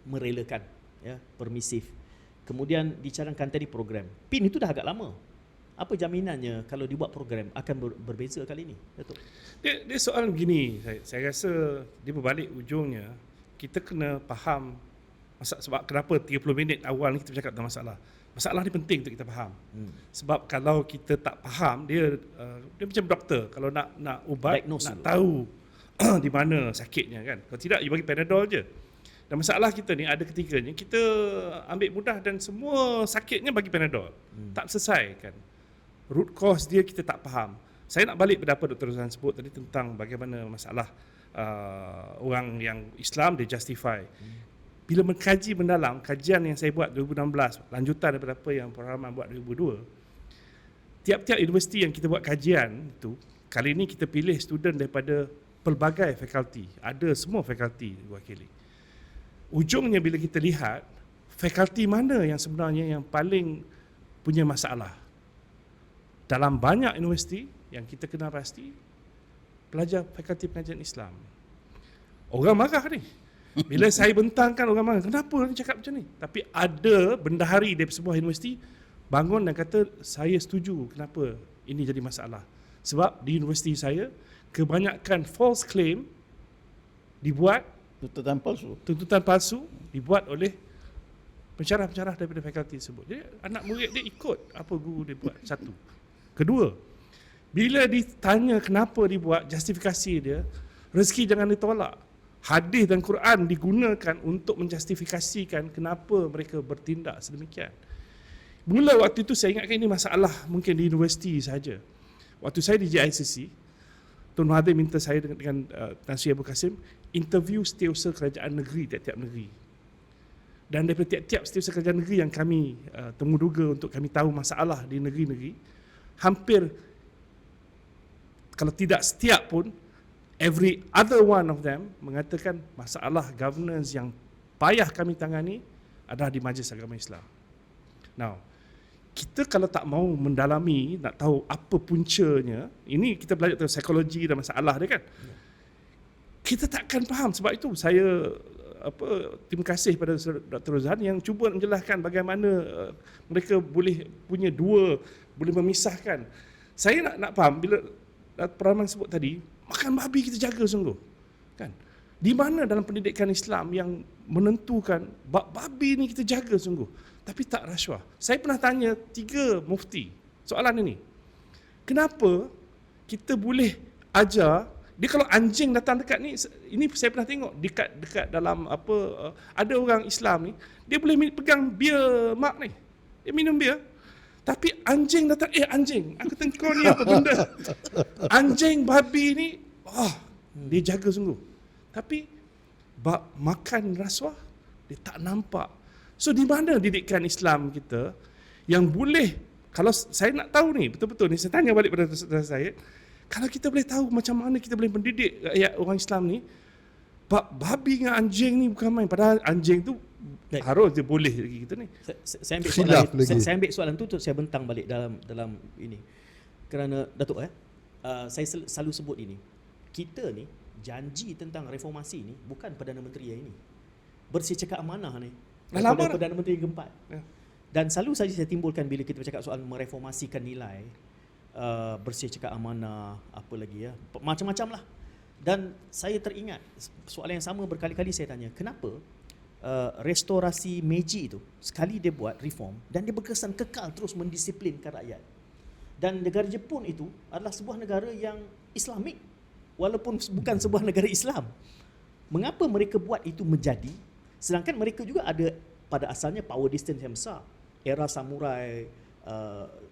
B: merelakan, permisif. Kemudian dicadangkan tadi program. PIN itu dah agak lama. Apa jaminannya kalau dibuat program akan berbeza kali ini, Datuk?
E: Dia soalan begini, saya rasa dia berbalik ujungnya, kita kena faham sebab kenapa 30 minit awal ni kita bercakap tentang masalah. Masalah ni penting untuk kita faham. Sebab kalau kita tak faham, dia macam doktor, kalau nak ubat,
B: Diagnose
E: nak
B: dulu.
E: tahu di mana sakitnya kan. Kalau tidak, you bagi Panadol je. Dan masalah kita ni ada ketiganya, kita ambil mudah dan semua sakitnya bagi Panadol. Tak selesai kan. Root cause dia kita tak faham. Saya nak balik pada apa Dr. Rozan sebut tadi tentang bagaimana masalah orang yang Islam dia justify. Bila mengkaji mendalam, kajian yang saya buat 2016, lanjutan daripada apa yang Prof. Rahman buat 2002, tiap-tiap universiti yang kita buat kajian itu, kali ini kita pilih student daripada pelbagai fakulti. Ada semua fakulti diwakili. Ujungnya bila kita lihat, fakulti mana yang sebenarnya yang paling punya masalah. Dalam banyak universiti yang kita kenal pasti, pelajar fakulti pengajian Islam. Orang marah ni. Bila saya bentangkan, orang marah. Kenapa ni cakap macam ni? Tapi ada bendahari dari sebuah universiti bangun dan kata, saya setuju kenapa ini jadi masalah. Sebab di universiti saya, kebanyakan false claim dibuat, tuntutan palsu dibuat oleh pensyarah-pensyarah daripada fakulti tersebut. Jadi anak murid dia ikut apa guru dia buat. Satu. Kedua, bila ditanya kenapa dibuat, justifikasi dia, rezeki jangan ditolak. Hadis dan Quran digunakan untuk menjustifikasikan kenapa mereka bertindak sedemikian. Mula waktu itu saya ingatkan ini masalah mungkin di universiti saja. Waktu saya di JICC, Tun Mahathir minta saya dengan Tan Sri Abu Kasim interview setiausaha kerajaan negeri tiap-tiap negeri. Dan daripada tiap-tiap setiausaha kerajaan negeri yang kami temuduga untuk kami tahu masalah di negeri-negeri, hampir kalau tidak setiap pun, every other one of them mengatakan masalah governance yang payah kami tangani adalah di Majlis Agama Islam. Now, kita kalau tak mau mendalami, nak tahu apa puncanya, ini kita belajar tentang psikologi dan masalah dia kan. Kita takkan faham. Sebab itu saya terima kasih pada Dr. Rozhan yang cuba menjelaskan bagaimana mereka boleh punya dua, boleh memisahkan. Saya nak faham bila Dr. Rahman sebut tadi, makan babi kita jaga sungguh. Kan? Di mana dalam pendidikan Islam yang menentukan babi ni kita jaga sungguh. Tapi tak rasuah. Saya pernah tanya 3 mufti soalan ini. Kenapa kita boleh ajar dia kalau anjing datang dekat ni, ini saya pernah tengok dekat dalam ada orang Islam ni, dia boleh pegang bir mak ni. Dia minum bir. Tapi anjing datang, anjing, aku tengok ni apa benda. Anjing babi ni, dia jaga sungguh. Tapi bab makan rasuah dia tak nampak. So di mana didikan Islam kita yang boleh, kalau saya nak tahu ni betul-betul ni, saya tanya balik pada saudara saya, kalau kita boleh tahu macam mana kita boleh mendidik rakyat orang Islam ni, babi dengan anjing ni bukan main, padahal anjing tu harus dia boleh lagi kita ni.
B: Saya ambil soalan tu untuk saya bentang balik dalam ini. Kerana Datuk saya selalu sebut ini. Kita ni janji tentang reformasi ni bukan Perdana Menteri yang ini. Bersih cakap amanah ni. Daripada Perdana Menteri yang keempat. Ya. Dan selalu saja saya timbulkan bila kita bercakap soal mereformasikan nilai, bersih cakap amanah, apa lagi ya, macam-macam lah. Dan saya teringat soalan yang sama berkali-kali saya tanya, kenapa restorasi Meiji itu sekali dia buat reform dan dia berkesan kekal terus mendisiplinkan rakyat. Dan negara Jepun itu adalah sebuah negara yang Islamik walaupun bukan sebuah negara Islam. Mengapa mereka buat itu menjadi, sedangkan mereka juga ada pada asalnya power distance yang besar, era samurai,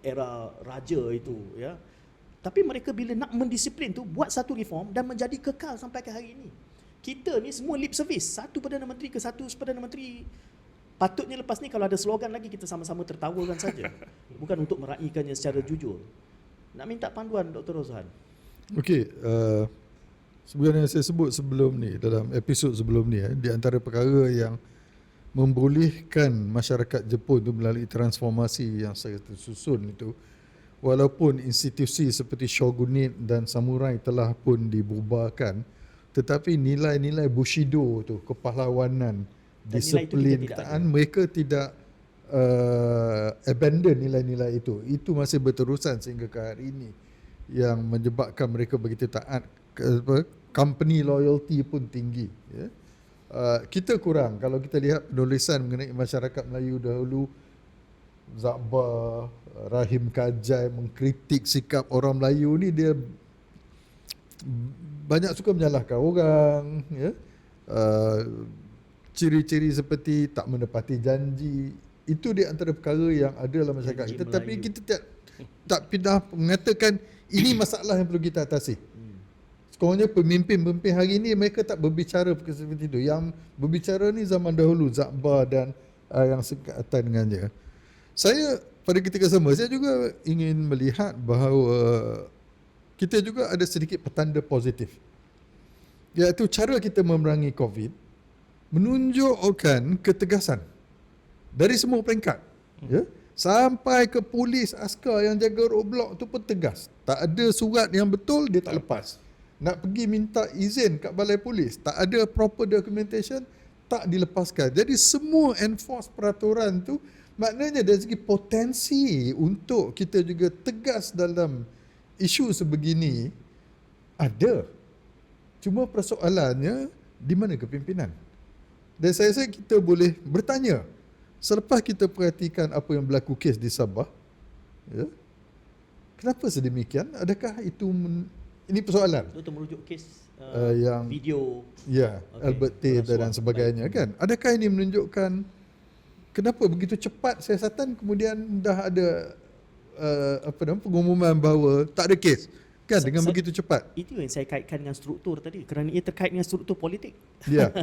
B: era raja itu ya. Tapi mereka bila nak mendisiplin tu buat satu reform dan menjadi kekal sampai ke hari ini. Kita ni semua lip service, satu Perdana Menteri ke satu Perdana Menteri. Patutnya lepas ni kalau ada slogan lagi kita sama-sama tertawakan saja. Bukan untuk meraihkannya secara jujur. Nak minta panduan Dr. Rozhan.
D: Okey, sebenarnya saya sebut sebelum ni, dalam episod sebelum ni, di antara perkara yang membolehkan masyarakat Jepun tu melalui transformasi yang saya tersusun itu, walaupun institusi seperti shogunate dan samurai telah pun dibubarkan, tetapi nilai-nilai Bushido tu, kepahlawanan, disiplin, mereka tidak abandon nilai-nilai itu. Itu masih berterusan sehingga ke hari ini, yang menyebabkan mereka begitu taat. Company loyalty pun tinggi ya. Kita kurang kalau kita lihat penulisan mengenai masyarakat Melayu dahulu, Zakbar, Rahim Kajai mengkritik sikap orang Melayu ni, dia banyak suka menyalahkan orang ya. Ciri-ciri seperti tak menepati janji, itu di antara perkara yang ada dalam masyarakat kita. Tapi kita tak pindah mengatakan ini masalah yang perlu kita atasi. Sekurangnya pemimpin-pemimpin hari ini mereka tak berbicara seperti itu. Yang berbicara ni zaman dahulu, Zakbar dan yang sekatan dengannya. Saya pada ketika sama, saya juga ingin melihat bahawa kita juga ada sedikit petanda positif, iaitu cara kita memerangi COVID menunjukkan ketegasan dari semua peringkat ya? Sampai ke polis, askar yang jaga roadblock tu pun tegas. Tak ada surat yang betul, dia tak lepas. Nak pergi minta izin kat balai polis, tak ada proper documentation, tak dilepaskan. Jadi semua enforce peraturan tu, maknanya dari segi potensi untuk kita juga tegas dalam isu sebegini ada. Cuma persoalannya di mana kepimpinan. Dan saya rasa kita boleh bertanya, selepas kita perhatikan apa yang berlaku kes di Sabah ya, kenapa sedemikian? Adakah itu ini persoalan
B: itu merujuk kes
D: yang
B: video
D: ya, okay, Albert Tay dan sebagainya kan. Adakah ini menunjukkan kenapa begitu cepat siasatan kemudian dah ada pengumuman bahawa tak ada kes, Kan dengan begitu cepat.
B: Itu yang saya kaitkan dengan struktur tadi, kerana ia terkait dengan struktur politik.
D: Ya.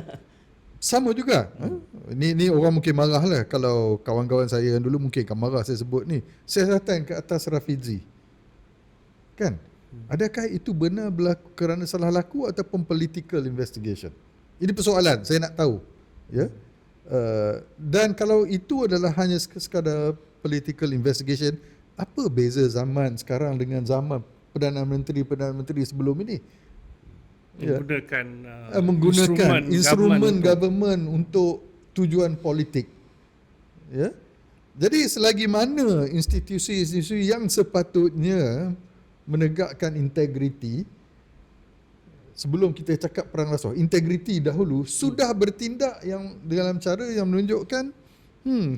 D: Sama juga. Ni orang mungkin marah lah kalau kawan-kawan saya yang dulu mungkin akan marah saya sebut ni. Saya datang ke atas Rafizi. Kan? Adakah itu benar berlaku kerana salah laku ataupun political investigation? Ini persoalan saya nak tahu. Ya. Dan kalau itu adalah hanya sekadar political investigation, apa beza zaman sekarang dengan zaman Perdana Menteri sebelum ini?
E: Menggunakan
D: instrumen government untuk tujuan politik. Ya. Jadi selagi mana institusi-institusi yang sepatutnya menegakkan integriti, sebelum kita cakap perang rasuah, integriti dahulu sudah bertindak yang dalam cara yang menunjukkan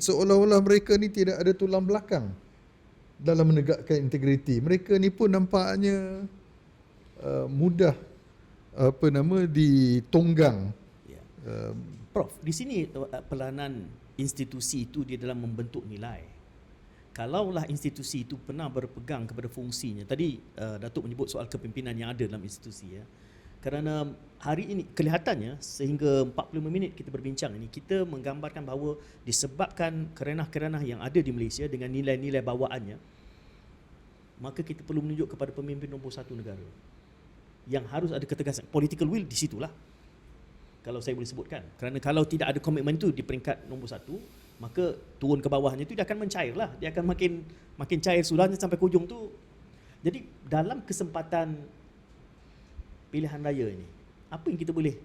D: seolah-olah mereka ni tidak ada tulang belakang dalam menegakkan integriti. Mereka ni pun nampaknya mudah ditonggang.
B: Ya. Prof, di sini peranan institusi itu di dalam membentuk nilai. Kalaulah institusi itu pernah berpegang kepada fungsinya. Tadi Datuk menyebut soal kepimpinan yang ada dalam institusi, ya. Kerana hari ini kelihatannya sehingga 45 minit kita berbincang ini, kita menggambarkan bahawa disebabkan kerenah-kerenah yang ada di Malaysia dengan nilai-nilai bawaannya, maka kita perlu menunjuk kepada pemimpin nombor 1 negara yang harus ada ketegasan. Political will di situlah, kalau saya boleh sebutkan. Kerana kalau tidak ada komitmen itu di peringkat nombor 1, maka turun ke bawahnya itu dia akan mencair lah. Dia akan makin cair sulahnya sampai ke ujung tu. Jadi dalam kesempatan pilihan raya ini, apa yang kita boleh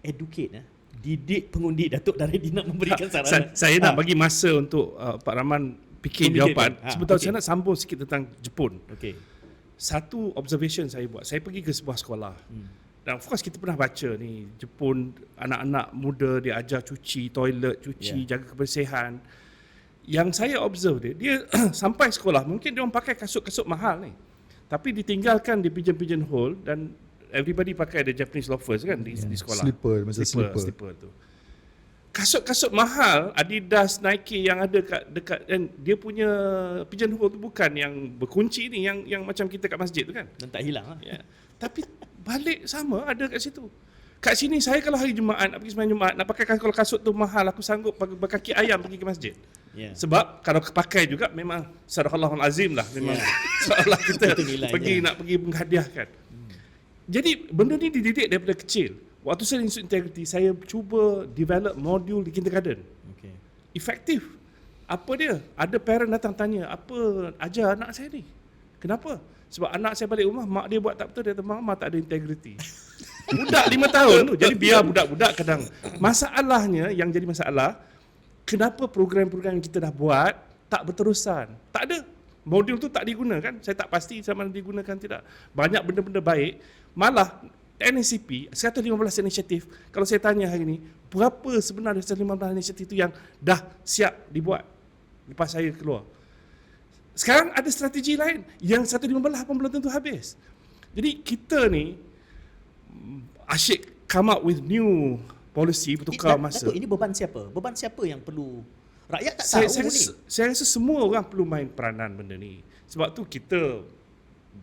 B: educate, didik pengundi, Datuk Darydi nak memberikan saran.
E: Saya nak bagi masa untuk Pak Rahman fikir jawapan. Sebetulnya saya nak sambung sikit tentang Jepun.
B: Okey.
E: Satu observation saya buat, saya pergi ke sebuah sekolah. Dan of course kita pernah baca ni, Jepun anak-anak muda diajar cuci toilet, jaga kebersihan. Yang saya observe dia sampai sekolah, mungkin dia orang pakai kasut-kasut mahal ni, tapi ditinggalkan di pigeon hole, dan everybody pakai the Japanese loafers kan di sekolah. Slipper tu. Kasut-kasut mahal Adidas, Nike yang ada dekat, dan dia punya pigeon hole tu bukan yang berkunci ni, yang macam kita kat masjid tu kan.
B: Dan tak hilang.
E: Ya. Tapi balik sama ada kat situ. Kat sini saya kalau hari Jumaat nak pergi sembahyang Jumaat, nak pakai kalau kasut tu mahal, aku sanggup berkaki ayam pergi ke masjid.
B: Yeah.
E: Sebab kalau pakai juga memang sadaqallahul azim lah, memang seolah kita nak pergi menghadiahkan. Jadi benda ni dididik daripada kecil. Waktu saya Institut Integrity, saya cuba develop modul di kindergarten.
B: Okay.
E: Efektif. Apa dia? Ada parent datang tanya, apa ajar anak saya ni? Kenapa? Sebab anak saya balik rumah, mak dia buat tak betul, dia kata, mama tak ada integriti. Budak 5 tahun tu. Jadi biar budak-budak kadang. Masalahnya, yang jadi masalah, kenapa program-program yang kita dah buat tak berterusan? Tak ada. Modul tu tak digunakan. Saya tak pasti sama ada digunakan tidak. Banyak benda-benda baik. Malah NACP, 115 inisiatif, kalau saya tanya hari ni, berapa sebenarnya 115 inisiatif itu yang dah siap dibuat lepas saya keluar? Sekarang ada strategi lain yang 115 pun belum tentu habis. Jadi kita ni asyik come up with new policy, bertukar masa.
B: Datuk, ini beban siapa? Beban siapa yang perlu? Rakyat tak tahu ni.
E: Saya rasa semua orang perlu main peranan benda ni. Sebab tu kita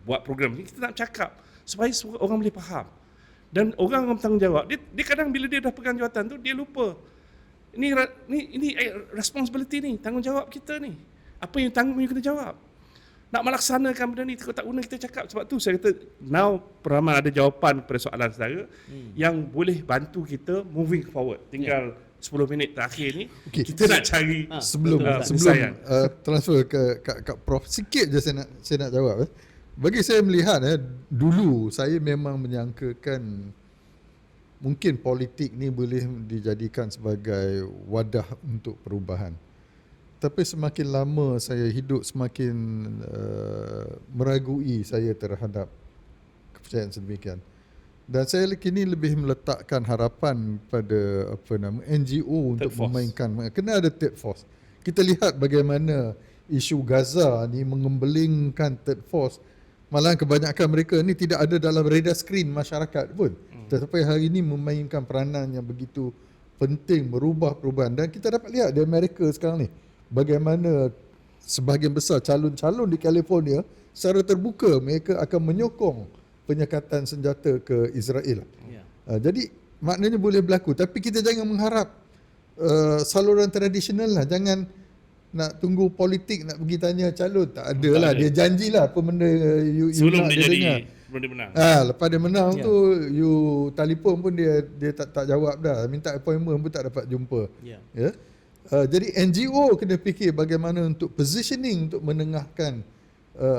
E: buat program ni, kita nak cakap supaya orang boleh faham. Dan orang bertanggungjawab. Dia kadang bila dia dah pegang jawatan tu, dia lupa. Ini responsibility ni, tanggungjawab kita ni. Apa yang tanggung yang kita jawab? Nak melaksanakan benda ni, kalau tak guna kita cakap. Sebab tu saya kata, now Rahman ada jawapan kepada soalan saudara yang boleh bantu kita moving forward. Tinggal 10 minit terakhir ni, kita nak cari
D: sebelum transfer ke Prof, sikit je saya nak jawab. Bagi saya melihat, dulu saya memang menyangkakan mungkin politik ni boleh dijadikan sebagai wadah untuk perubahan. Tapi semakin lama saya hidup, semakin meragui saya terhadap kepercayaan sedemikian. Dan saya kini lebih meletakkan harapan pada NGO untuk memainkan, kena ada third force. Kita lihat bagaimana isu Gaza ni mengembelingkan third force. Malahan kebanyakan mereka ni tidak ada dalam radar screen masyarakat pun. Tetapi hari ini memainkan peranan yang begitu penting merubah perubahan. Dan kita dapat lihat di Amerika sekarang ni, bagaimana sebahagian besar calon-calon di California secara terbuka mereka akan menyokong penyekatan senjata ke Israel.
B: Ya.
D: Jadi maknanya boleh berlaku, tapi kita jangan mengharap saluran tradisional lah. Jangan nak tunggu politik nak pergi tanya calon, tak ada lah. Dia janjilah apa benda you
E: Sebelum
D: nak
E: dia jadi,
D: dengar.
E: sebelum dia menang.
D: Lepas dia menang
B: Ya.
D: tu you telefon pun dia tak jawab dah. Minta appointment pun tak dapat jumpa.
B: Ya.
D: Ya. Jadi NGO kena fikir bagaimana untuk positioning untuk menengahkan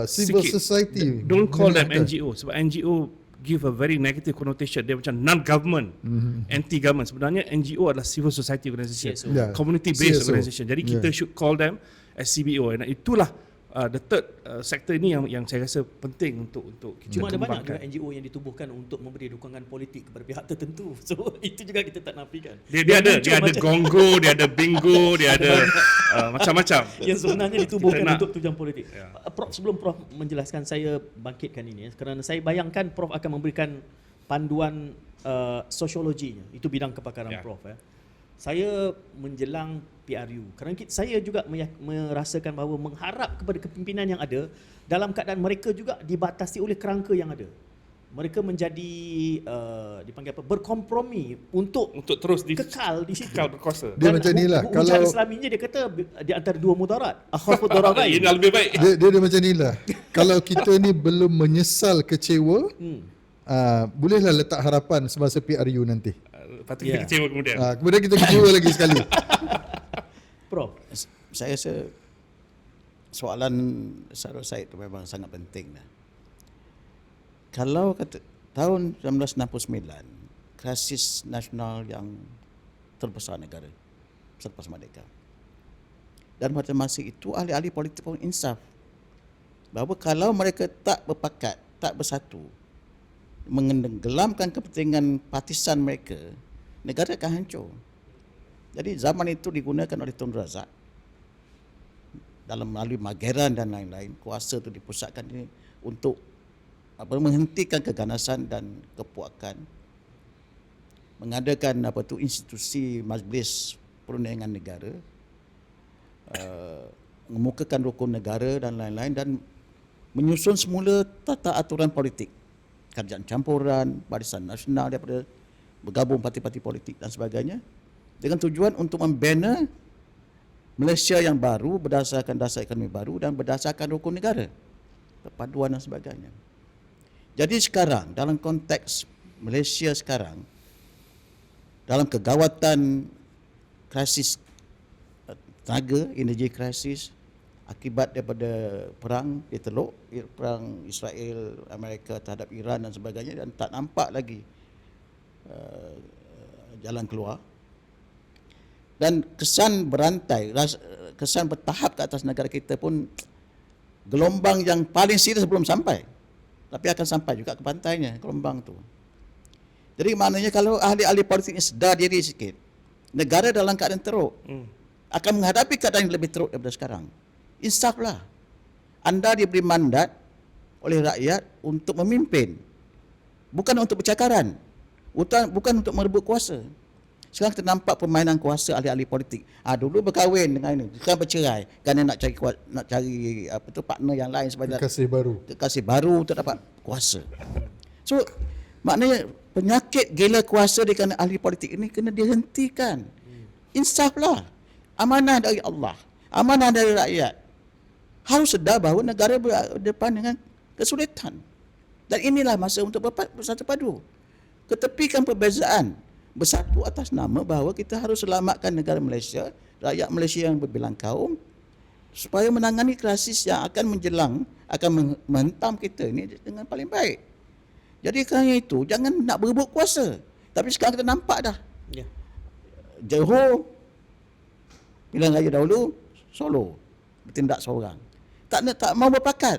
D: civil
E: Sikit.
D: society.
E: Don't call them
D: menengahkan.
E: NGO sebab NGO give a very negative connotation. Dia macam non-government, anti-government. Sebenarnya NGO adalah civil society organisation,
B: CSO.
D: Ya.
E: community-based
D: CSO.
E: organisation. Jadi kita should call them as CBO. Dan itulah the third sector ini yang saya rasa penting untuk kita
B: Cuma ada banyak
E: kembangkan.
B: juga NGO yang ditubuhkan untuk memberi dukungan politik kepada pihak tertentu. So itu juga kita tak nafikan.
E: Dia ada
B: macam-
E: gongo, dia ada bingo, dia ada macam-macam.
B: yang sebenarnya ditubuhkan
E: Kita nak-
B: untuk tujuan politik.
E: Ya.
B: Prof, sebelum Prof menjelaskan, saya bangkitkan ini kerana saya bayangkan Prof akan memberikan panduan sosiologinya. Itu bidang kepakaran
E: Ya.
B: Prof. Saya menjelang PRU kerana saya juga merasakan bahawa mengharap kepada kepimpinan yang ada dalam keadaan mereka juga dibatasi oleh kerangka yang ada. Mereka menjadi dipanggil apa, berkompromi untuk
E: terus
B: kekal di situ.
E: kekal berkuasa.
D: Dia macam inilah,
B: Hujah
D: kalau-
B: Islaminya dia kata di antara dua mudarat, akhafud dararain.
E: Ini lebih baik.
D: Dia macam ni lah. Kalau kita ni belum menyesal kecewa, bolehlah letak harapan semasa PRU nanti.
E: Lepas tu kita
B: Ya.
E: kecewa kemudian.
D: Kemudian kita kecewa lagi sekali.
B: Prof.
C: Saya rasa soalan Sarul Said itu memang sangat penting. Kalau kata tahun 1969, krisis nasional yang terbesar negara selepas merdeka. Dan pada masa itu ahli-ahli politik pun insaf bahawa kalau mereka tak berpakat, tak bersatu, menenggelamkan kepentingan partisan mereka, negara akan hancur. Jadi zaman itu digunakan oleh Tun Razak dalam melalui Mageran dan lain-lain. Kuasa itu dipusatkan ini untuk menghentikan keganasan dan kepuakan, mengadakan institusi majlis perundangan negara, mengemukakan rukun negara dan lain-lain, dan menyusun semula tata aturan politik, kerajaan campuran, barisan nasional daripada bergabung parti-parti politik dan sebagainya, dengan tujuan untuk membina Malaysia yang baru berdasarkan dasar ekonomi baru dan berdasarkan rukun negara, perpaduan dan sebagainya. Jadi sekarang dalam konteks Malaysia sekarang, dalam kegawatan krisis tenaga, energi krisis akibat daripada perang di Teluk, perang Israel Amerika terhadap Iran dan sebagainya, dan tak nampak lagi jalan keluar. Dan kesan berantai, kesan bertahap ke atas negara kita pun gelombang yang paling serius belum sampai, tapi akan sampai juga ke pantainya gelombang tu. Jadi maknanya kalau ahli-ahli politik ini sedar diri sikit, negara dalam keadaan teruk, akan menghadapi keadaan yang lebih teruk daripada sekarang. Insaflah. Anda diberi mandat oleh rakyat untuk memimpin, bukan untuk bercakaran, bukan untuk merebut kuasa. Sekarang kita nampak permainan kuasa ahli-ahli politik. Dulu berkahwin dengan ini, sekarang bercerai kerana nak cari partner yang lain sebagai kekasih baru untuk dapat kuasa. So maknanya penyakit gila kuasa di kalangan ahli politik ini kena dihentikan. Insaflah. Amanah dari Allah, amanah dari rakyat. Harus sedar bahawa negara berdepan dengan kesulitan. Dan inilah masa untuk bersatu padu. Ketepikan perbezaan, bersatu atas nama bahawa kita harus selamatkan negara Malaysia, rakyat Malaysia yang berbilang kaum, supaya menangani krisis yang akan menjelang, akan menghentam kita ini dengan paling baik. Jadi kerana itu, jangan nak berebut kuasa. Tapi sekarang kita nampak dah.
B: Ya.
C: Johor, pilihan raya dahulu, Solo, bertindak seorang. Tak mau berpakat.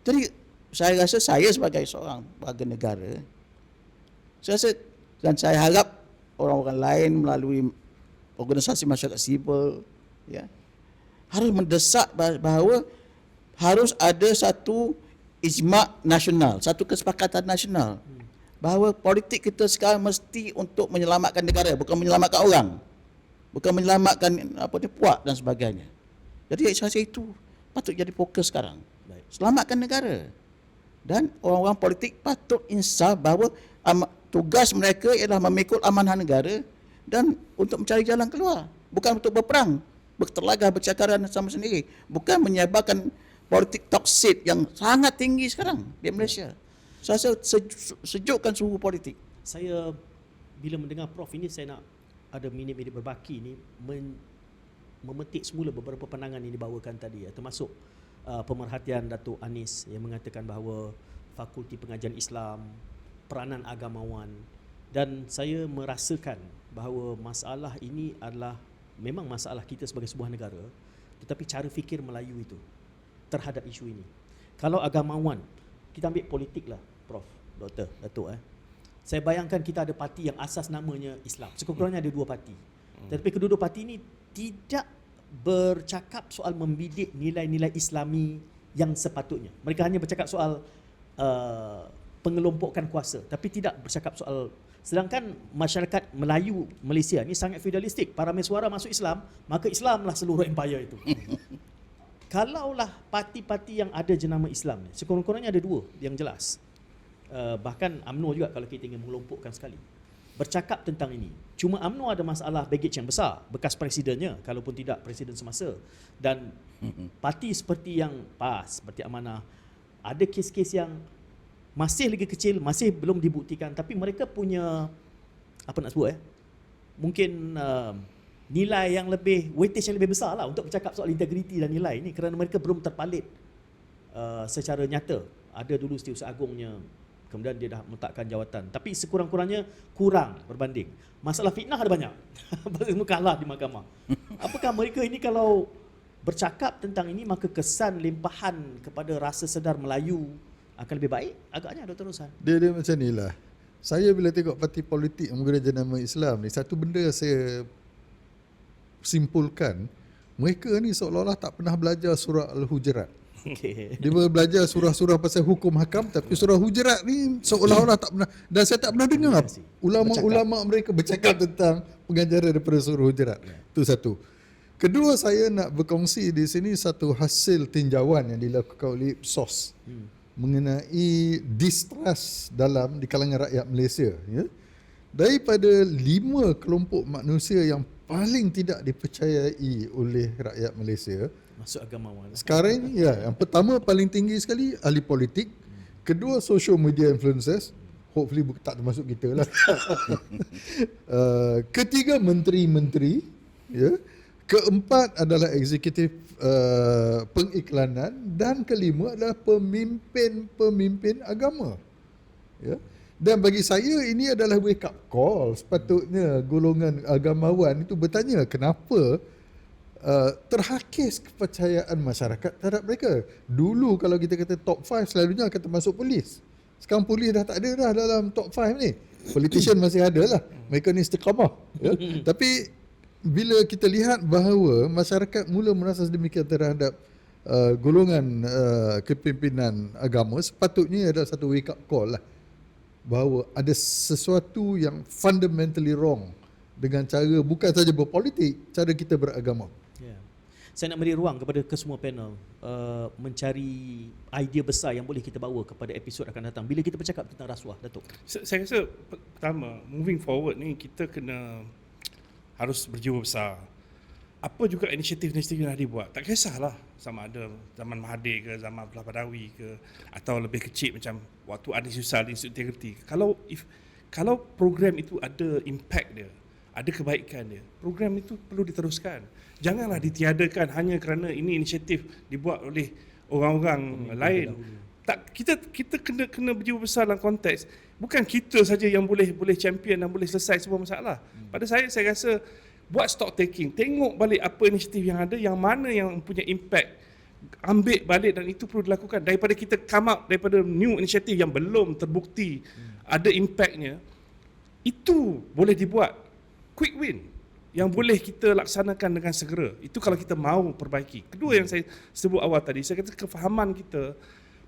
C: Jadi saya rasa saya sebagai seorang warga negara, saya rasa, dan saya harap orang-orang lain melalui organisasi masyarakat sivil, ya, harus mendesak bahawa harus ada satu ijma' nasional, satu kesepakatan nasional, bahawa politik kita sekarang mesti untuk menyelamatkan negara, bukan menyelamatkan orang, bukan menyelamatkan puak dan sebagainya. Jadi saya rasa itu patut jadi fokus sekarang.
B: Baik.
C: selamatkan negara. Dan orang-orang politik patut insaf bahawa tugas mereka ialah memikul amanah negara dan untuk mencari jalan keluar, bukan untuk berperang, bertelagah, bercakaran sama sendiri, bukan menyebarkan politik toksik yang sangat tinggi sekarang di Malaysia. Saya rasa sejukkan suhu politik.
B: Saya bila mendengar Prof ini, saya nak ada minit-minit berbaki ni memetik semula beberapa pandangan yang dibawakan tadi, termasuk pemerhatian Datuk Anis yang mengatakan bahawa Fakulti Pengajian Islam, peranan agamawan, dan saya merasakan bahawa masalah ini adalah memang masalah kita sebagai sebuah negara, tetapi cara fikir Melayu itu terhadap isu ini. Kalau agamawan, kita ambil politik lah, Prof, Doktor, Datuk. Saya bayangkan kita ada parti yang asas namanya Islam. Sekurang-kurangnya ada 2 parti. Tetapi kedua-dua parti ini tidak bercakap soal membidik nilai-nilai Islami yang sepatutnya. Mereka hanya bercakap soal pengelompokan kuasa, tapi tidak bercakap soal. Sedangkan masyarakat Melayu Malaysia ni sangat feudalistik. Para mesuara masuk Islam, maka Islamlah seluruh empire itu. Kalaulah parti-parti yang ada jenama Islam ni, sekurang-kurangnya ada 2 yang jelas. Bahkan UMNO juga kalau kita ingin mengelompokkan sekali, bercakap tentang ini. Cuma UMNO ada masalah baggage yang besar, bekas presidennya, kalaupun tidak presiden semasa. Dan parti seperti yang PAS, seperti Amanah, ada kes-kes yang masih lagi kecil, masih belum dibuktikan, tapi mereka punya, apa nak sebut mungkin nilai yang lebih, weightage yang lebih besar lah untuk bercakap soal integriti dan nilai ini, kerana mereka belum terpalit secara nyata. Ada dulu Setiausaha Agungnya, kemudian dia dah meletakkan jawatan, tapi sekurang-kurangnya kurang berbanding. Masalah fitnah ada banyak. Semua kalah di mahkamah. Apakah mereka ini kalau bercakap tentang ini, maka kesan limpahan kepada rasa sedar Melayu akan lebih baik? Agaknya, Dr. Roshan.
D: Dia macam ni lah. Saya bila tengok parti politik yang menggunakan jenama Islam ni, satu benda saya simpulkan, mereka ni seolah-olah tak pernah belajar surah Al-Hujurat.
B: Okay.
D: Dia belajar surah-surah pasal hukum hakam, tapi surah Hujurat ni seolah-olah tak pernah, dan saya tak pernah dengar ulama-ulama mereka bercakap tentang pengajaran daripada surah Hujurat. Itu satu. Kedua, saya nak berkongsi di sini satu hasil tinjauan yang dilakukan oleh Ipsos mengenai distrust di kalangan rakyat Malaysia. Ya? Daripada 5 kelompok manusia yang paling tidak dipercayai oleh rakyat Malaysia,
B: Masuk agamawan.
D: sekarang ini, yang pertama paling tinggi sekali ahli politik, kedua social media influencers, hopefully tak termasuk kita lah. Ketiga menteri-menteri, keempat adalah eksekutif pengiklanan, dan kelima adalah pemimpin agama. Ya. Dan bagi saya ini adalah wake up call. Sepatutnya golongan agamawan itu bertanya kenapa terhakis kepercayaan masyarakat terhadap mereka. Dulu kalau kita kata top 5 selalunya akan termasuk polis. Sekarang polis dah tak ada dah dalam top 5 ni. Politician masih ada lah. Mereka ni istiqamah. Ya. Tapi bila kita lihat bahawa masyarakat mula merasa sedemikian terhadap golongan kepimpinan agama, sepatutnya ada satu wake up call lah, bahawa ada sesuatu yang fundamentally wrong dengan cara bukan saja berpolitik, cara kita beragama.
B: Saya nak beri ruang kepada kesemua panel mencari idea besar yang boleh kita bawa kepada episod akan datang bila kita bercakap tentang rasuah, Datuk.
E: Saya rasa pertama, moving forward ni kita harus berjiwa besar. Apa juga inisiatif-inisiatif yang dah dibuat, tak kisahlah sama ada zaman Mahathir ke, zaman Abdullah Badawi ke, atau lebih kecil macam waktu Anis Yusof di Institut Integriti. Kalau program itu ada impact dia, ada kebaikan dia, program itu perlu diteruskan. Janganlah ditiadakan hanya kerana ini inisiatif dibuat oleh orang-orang lain. Tak, kita kena berjiwa besar dalam konteks bukan kita saja yang boleh champion dan boleh selesai semua masalah. Pada saya rasa buat stock taking, tengok balik apa inisiatif yang ada, yang mana yang punya impact, ambil balik, dan itu perlu dilakukan. Daripada kita come up daripada new inisiatif yang belum terbukti ada impactnya, itu boleh dibuat quick win yang boleh kita laksanakan dengan segera. Itu kalau kita mahu perbaiki. Kedua yang saya sebut awal tadi, saya kata kefahaman kita,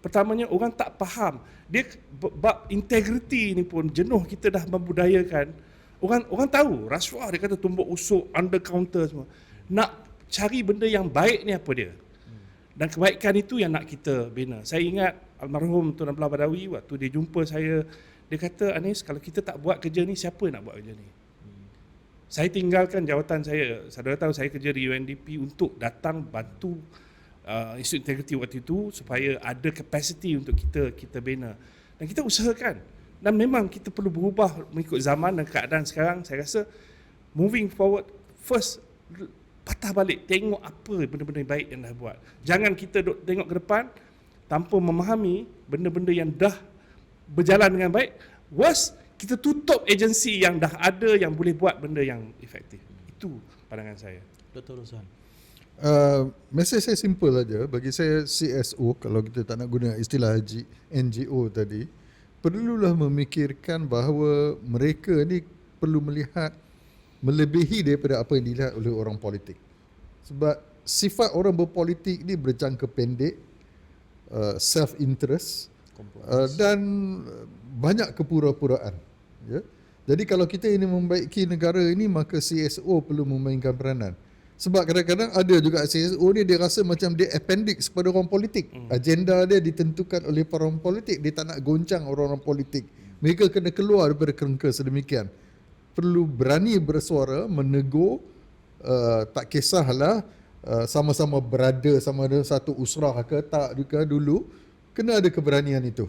E: pertamanya orang tak faham. Dia bab integriti ni pun jenuh kita dah membudayakan. Orang tahu rasuah, dia kata tumbuk usuk, under counter semua. Nak cari benda yang baik ni apa dia? Dan kebaikan itu yang nak kita bina. Saya ingat almarhum Tun Abdullah Badawi waktu dia jumpa saya, dia kata, Anis, kalau kita tak buat kerja ni, siapa nak buat kerja ni? Saya tinggalkan jawatan saya. Saudara tahu saya kerja di UNDP untuk datang bantu Institut Integriti waktu itu supaya ada capacity untuk kita bina. Dan kita usahakan. Dan memang kita perlu berubah mengikut zaman dan keadaan sekarang. Saya rasa moving forward, first patah balik, tengok apa benda-benda baik yang dah buat. Jangan kita tengok ke depan tanpa memahami benda-benda yang dah berjalan dengan baik. Worst, kita tutup agensi yang dah ada yang boleh buat benda yang efektif. Itu pandangan saya.
B: Dr. Roswan.
D: Mesej saya simple aja. Bagi saya CSO, kalau kita tak nak guna istilah NGO tadi, perlulah memikirkan bahawa mereka ni perlu melihat melebihi daripada apa yang dilihat oleh orang politik. Sebab sifat orang berpolitik ni berjangka pendek, self-interest, dan banyak kepura-puraan. Ya? Jadi kalau kita ingin membaiki negara ini, maka CSO perlu memainkan peranan. Sebab kadang-kadang ada juga CSO ni dia rasa macam dia appendix kepada orang politik. Agenda dia ditentukan oleh para orang politik. Dia tak nak goncang orang-orang politik. Mereka kena keluar daripada kerengka sedemikian. Perlu berani bersuara, menegur, tak kisahlah sama-sama berada, sama ada satu usrah ke tak juga dulu, kena ada keberanian itu.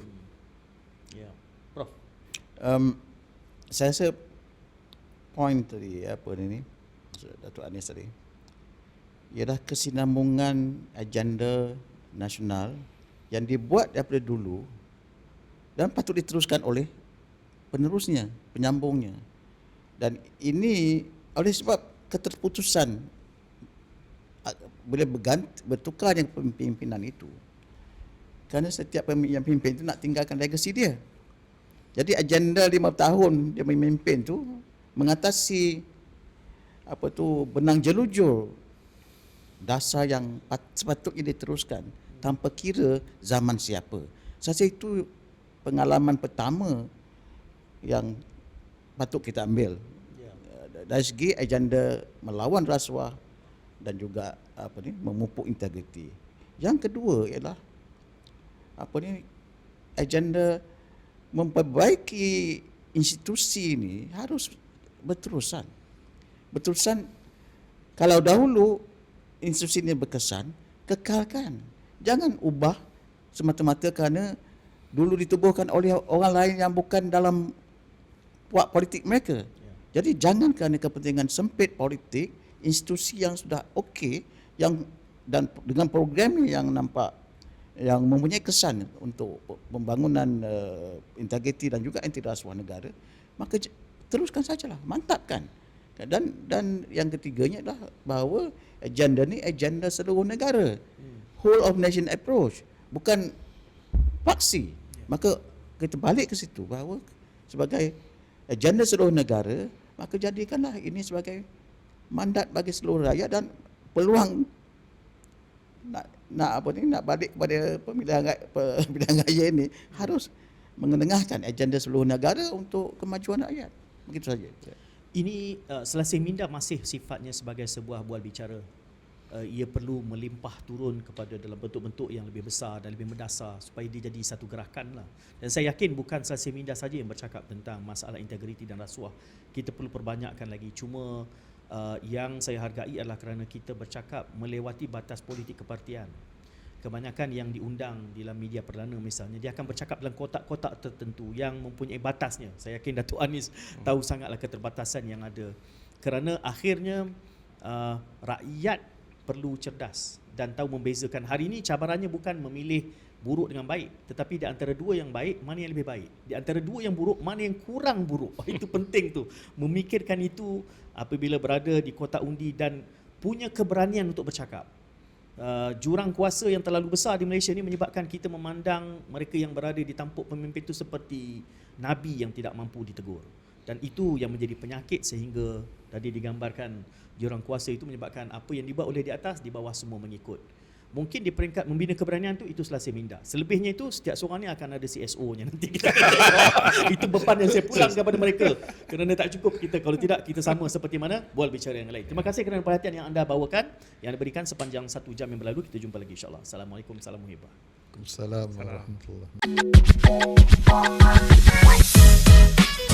B: Ya. Prof.
C: Saya rasa point tadi apa ni Datuk Anis tadi ialah kesinambungan agenda nasional yang dibuat daripada dulu dan patut diteruskan oleh penerusnya, penyambungnya. Dan ini oleh sebab keterputusan bila bertukarnya pimpinan itu, kerana setiap yang pimpin itu nak tinggalkan legasi dia. Jadi agenda 5 tahun dia memimpin tu mengatasi benang jelujur dasar yang sepatutnya diteruskan tanpa kira zaman siapa. Saya rasa itu pengalaman pertama yang patut kita ambil. Dari segi agenda melawan rasuah dan juga memupuk integriti. Yang kedua ialah agenda memperbaiki institusi ini harus berterusan. Kalau dahulu institusi ini berkesan, kekalkan. Jangan ubah semata-mata kerana dulu ditubuhkan oleh orang lain yang bukan dalam puak politik mereka. Jadi jangan kerana kepentingan sempit politik, institusi yang sudah okey dan dengan program yang nampak yang mempunyai kesan untuk pembangunan integriti dan juga anti rasuah negara, maka teruskan sajalah, mantapkan. Dan yang ketiganya adalah bahawa agenda ni agenda seluruh negara. Whole of nation approach, bukan faksi. Maka kita balik ke situ bahawa sebagai agenda seluruh negara, maka jadikanlah ini sebagai mandat bagi seluruh rakyat dan peluang nak balik kepada pemilihan raya ini harus mengetengahkan agenda seluruh negara untuk kemajuan rakyat. Begitu saja.
B: Ini Selasih Minda masih sifatnya sebagai sebuah bual bicara. Ia perlu melimpah turun kepada dalam bentuk-bentuk yang lebih besar dan lebih mendasar supaya dia jadi satu gerakan lah. Dan saya yakin bukan Selasih Minda saja yang bercakap tentang masalah integriti dan rasuah. Kita perlu perbanyakkan lagi. Cuma yang saya hargai adalah kerana kita bercakap melewati batas politik kepartian. Kebanyakan yang diundang dalam media perdana misalnya, dia akan bercakap dalam kotak-kotak tertentu yang mempunyai batasnya. Saya yakin Datuk Anis tahu sangatlah keterbatasan yang ada. Kerana akhirnya rakyat perlu cerdas dan tahu membezakan. Hari ini cabarannya bukan memilih buruk dengan baik, tetapi di antara dua yang baik, mana yang lebih baik? Di antara dua yang buruk, mana yang kurang buruk? Itu penting tu. Memikirkan itu apabila berada di kotak undi dan punya keberanian untuk bercakap. Jurang kuasa yang terlalu besar di Malaysia ini menyebabkan kita memandang mereka yang berada di tampuk pemimpin itu seperti Nabi yang tidak mampu ditegur. Dan itu yang menjadi penyakit sehingga tadi digambarkan jurang kuasa itu menyebabkan apa yang dibuat oleh di atas, di bawah semua mengikut. Mungkin di peringkat membina keberanian tu, itu selasih minda. Selebihnya itu, setiap seorang ni akan ada CSO-nya nanti. Itu beban yang saya pulang kepada mereka. Kerana tak cukup kita, kalau tidak kita sama seperti mana bual bicara yang lain. Terima kasih kerana perhatian yang anda bawakan, yang diberikan sepanjang 1 jam yang berlalu. Kita jumpa lagi insyaAllah. Assalamualaikum, salam muhibah.
D: Waalaikumsalam warahmatullahi wabarakatuh.